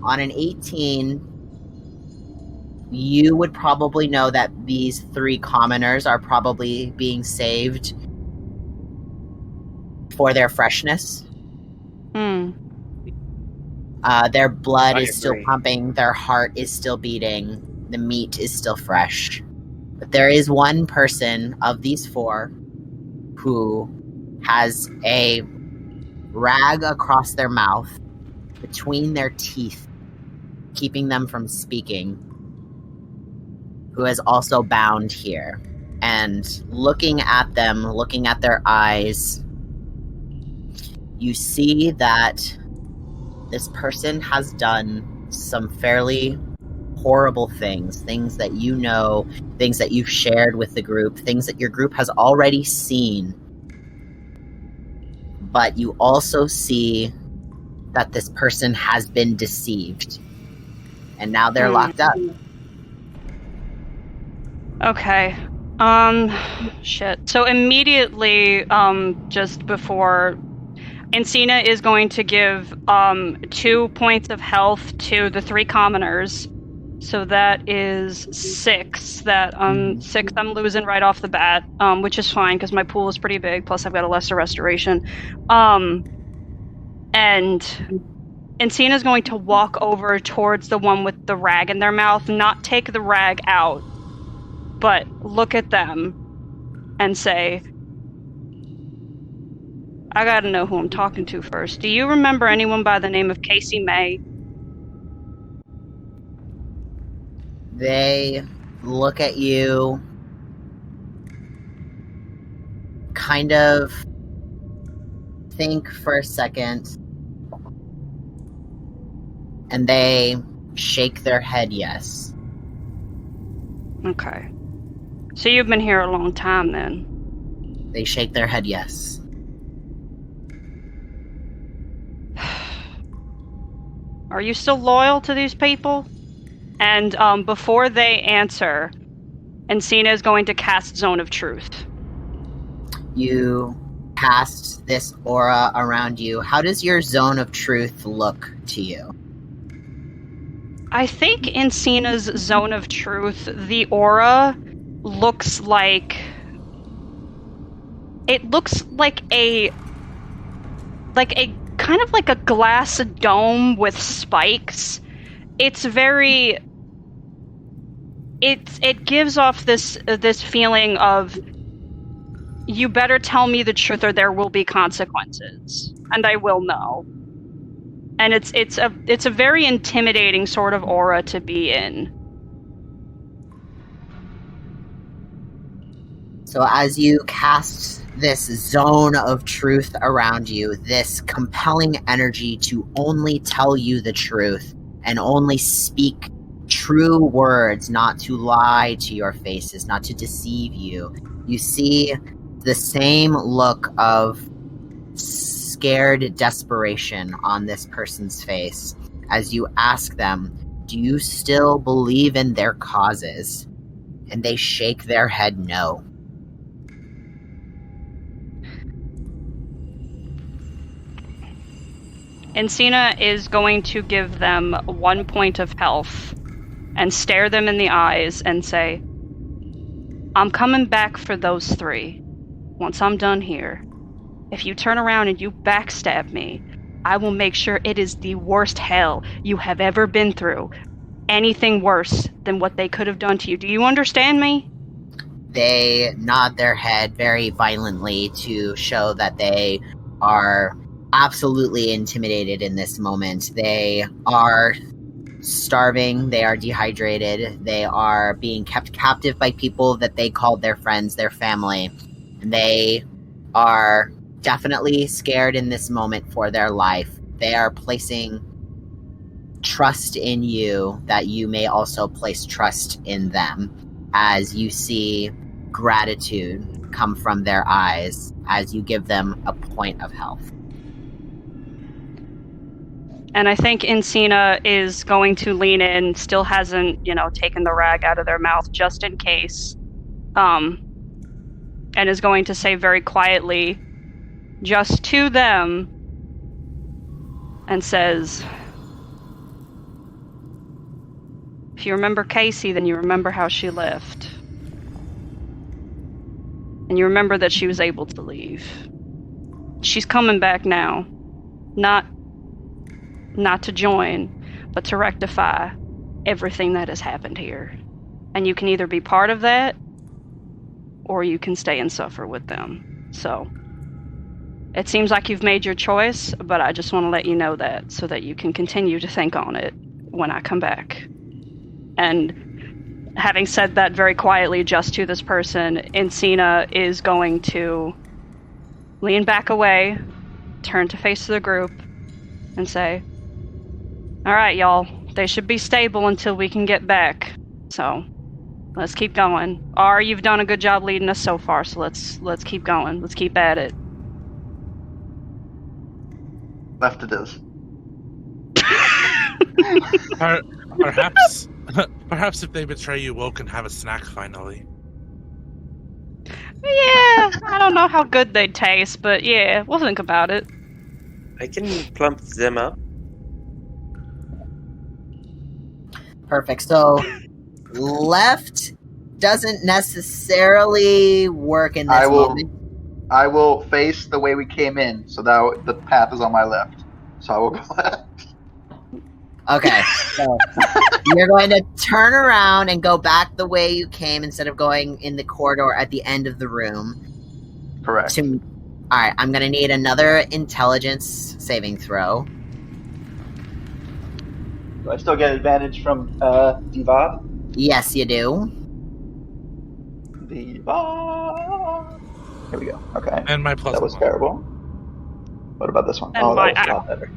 on an 18. You would probably know that these 3 commoners are probably being saved for their freshness. Their blood is still pumping, their heart is still beating, the meat is still fresh. But there is one person of these 4 who has a rag across their mouth, between their teeth, keeping them from speaking, who is also bound here. And looking at them, looking at their eyes, you see that this person has done some fairly horrible things that you know, things that you've shared with the group, things that your group has already seen. But you also see that this person has been deceived. And now they're locked up. Okay. Shit. So immediately, just before, Encina is going to give 2 points of health to the 3 commoners. So that is 6. That 6 I'm losing right off the bat, which is fine because my pool is pretty big. Plus, I've got a lesser restoration. And Encina's going to walk over towards the one with the rag in their mouth, not take the rag out, but look at them and say, I gotta know who I'm talking to first. Do you remember anyone by the name of Casey May? They look at you, kind of think for a second, and they shake their head yes. Okay. So you've been here a long time then? They shake their head yes. Are you still loyal to these people? And before they answer, Encina is going to cast Zone of Truth. You cast this aura around you. How does your Zone of Truth look to you? I think Encina's Zone of Truth, the aura looks like... It looks like a kind of like a glass dome with spikes. It's very... It gives off this feeling of, you better tell me the truth or there will be consequences, and I will know. And it's a very intimidating sort of aura to be in. So as you cast this Zone of Truth around you, this compelling energy to only tell you the truth and only speak true words, not to lie to your faces, not to deceive you, you see the same look of scared desperation on this person's face as you ask them, do you still believe in their causes? And they shake their head no. Encina is going to give them 1 point of health and stare them in the eyes and say, I'm coming back for those 3. Once I'm done here, if you turn around and you backstab me, I will make sure it is the worst hell you have ever been through. Anything worse than what they could have done to you. Do you understand me? They nod their head very violently to show that they are absolutely intimidated in this moment. They are starving, they are dehydrated, they are being kept captive by people that they called their friends, their family, and they are definitely scared in this moment for their life. They are placing trust in you that you may also place trust in them, as you see gratitude come from their eyes as you give them a point of health. And I think Encina is going to lean in, still hasn't, taken the rag out of their mouth just in case. And is going to say very quietly, just to them, and says, if you remember Casey, then you remember how she left. And you remember that she was able to leave. She's coming back now. Not to join, but to rectify everything that has happened here. And you can either be part of that, or you can stay and suffer with them. So, it seems like you've made your choice, but I just want to let you know that, so that you can continue to think on it when I come back. And having said that very quietly just to this person, Encina is going to lean back away, turn to face the group, and say, all right, y'all, They should be stable until we can get back. So, let's keep going. You've done a good job leading us so far, so let's keep going. Let's keep at it. Left it is. Perhaps if they betray you, Woe can have a snack finally. Yeah, I don't know how good they'd taste, but yeah, we'll think about it. I can plump them up. Perfect. So left doesn't necessarily work in this moment. I will face the way we came in, so that the path is on my left. So I will go left. Okay, so you're going to turn around and go back the way you came instead of going in the corridor at the end of the room. Correct. All right, I'm going to need another intelligence saving throw. Do I still get advantage from Divad? Yes, you do. Divad. Here we go. Okay. And my plus That was one. terrible. What about this one? And That my- was a lot better.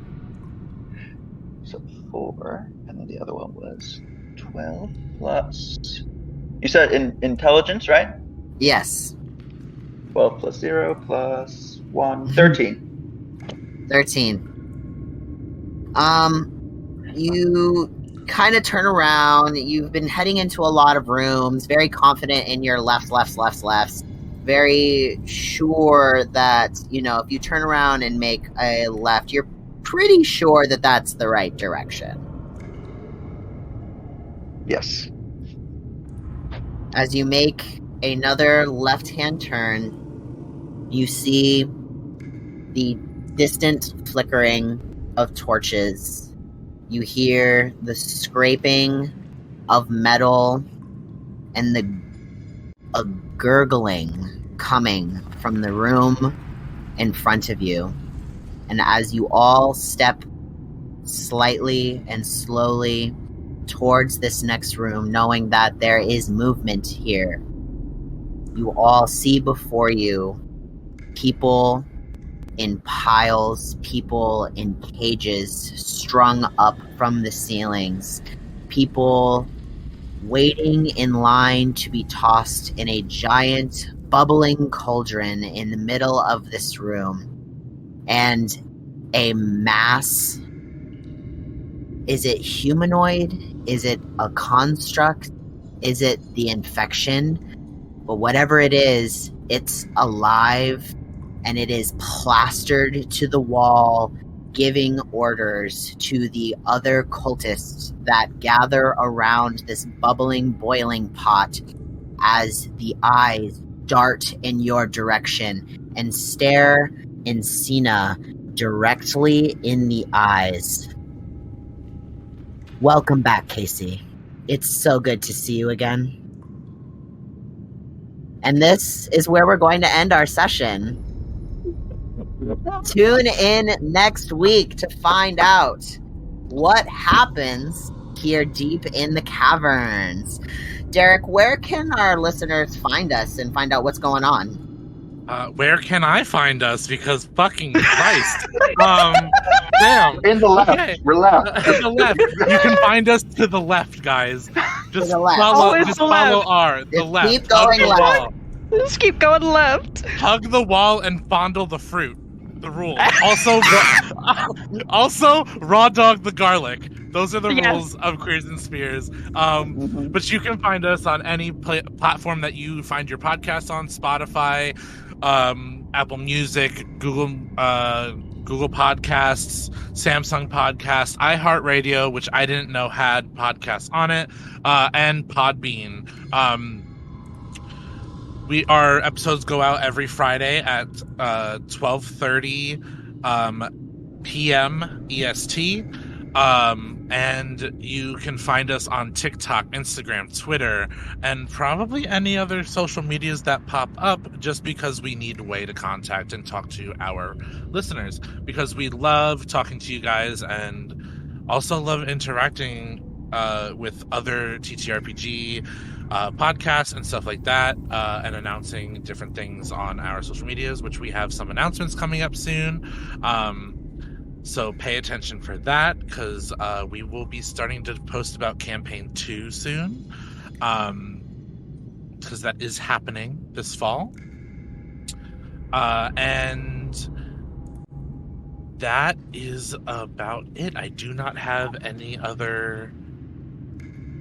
So 4, and then the other one was 12 plus. You said intelligence, right? Yes. 12 plus 0 plus 1, 13. 13. You kind of turn around. You've been heading into a lot of rooms, very confident in your lefts. Very sure that, if you turn around and make a left, you're pretty sure that that's the right direction. Yes. As you make another left-hand turn, you see the distant flickering of torches. You hear the scraping of metal and a gurgling coming from the room in front of you. And as you all step slightly and slowly towards this next room, knowing that there is movement here, you all see before you people in piles, people in cages strung up from the ceilings, people waiting in line to be tossed in a giant bubbling cauldron in the middle of this room. And a mass. Is it humanoid? Is it a construct? Is it the infection? But whatever it is, it's alive and it is plastered to the wall, giving orders to the other cultists that gather around this bubbling, boiling pot as the eyes dart in your direction and stare Encina directly in the eyes. Welcome back, Casey. It's so good to see you again. And this is where we're going to end our session. Tune in next week to find out what happens here deep in the caverns. Derek, where can our listeners find us and find out what's going on? Where can I find us? Because fucking Christ. Damn. In the left. Okay. We're left. To the left. You can find us to the left, guys. Just the left. follow, Always just the follow left. R. The Just left. keep going Hug the left. wall. Just keep going left. Hug the wall and fondle the fruit. The rule. Also, raw dog the garlic. Those are the Yes. rules of Queers and Spears. But you can find us on any platform that you find your podcast on: Spotify, Apple Music, Google Podcasts, Samsung Podcasts, iHeartRadio, which I didn't know had podcasts on it, and Podbean. Our episodes go out every Friday at 12:30 p.m. EST. And you can find us on TikTok, Instagram, Twitter, and probably any other social medias that pop up, just because we need a way to contact and talk to our listeners, because we love talking to you guys and also love interacting with other TTRPG podcasts and stuff like that, and announcing different things on our social medias, which we have some announcements coming up soon. So pay attention for that, because we will be starting to post about campaign 2 soon, because that is happening this fall. And that is about it. I do not have any other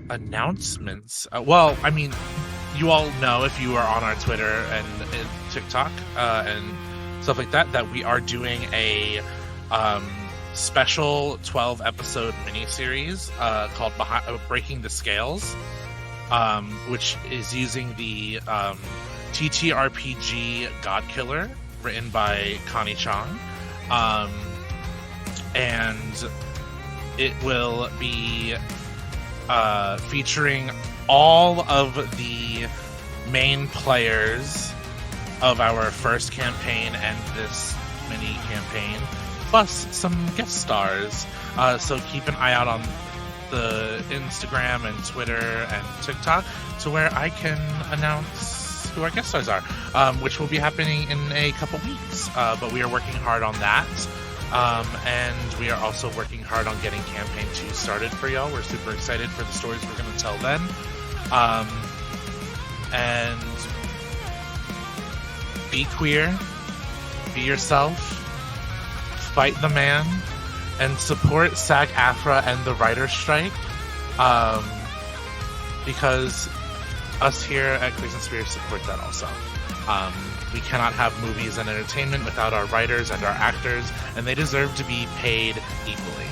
announcements. Well, I mean, you all know, if you are on our Twitter and TikTok and stuff like that, that we are doing a special 12-episode miniseries called Breaking the Scales, which is using the TTRPG God Killer, written by Connie Chong. And it will be featuring all of the main players of our first campaign and this mini campaign, plus some guest stars. So keep an eye out on the Instagram and Twitter and TikTok to where I can announce who our guest stars are, which will be happening in a couple weeks. But we are working hard on that. And we are also working hard on getting campaign 2 started for y'all. We're super excited for the stories we're going to tell then. And be queer, be yourself, fight the man, and support SAG-AFTRA and the writer's strike, because us here at Queers and Spears support that also. We cannot have movies and entertainment without our writers and our actors, and they deserve to be paid equally.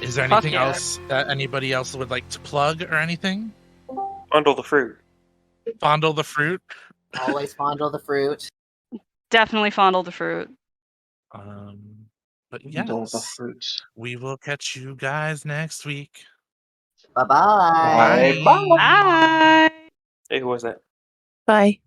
Is there anything else that anybody else would like to plug or anything? Fondle the fruit. Fondle the fruit. Always fondle the fruit. Definitely fondle the fruit. But Fondle the yes, fruit. we will catch you guys next week. Bye-bye. Bye. Bye. Hey, who was that? Bye.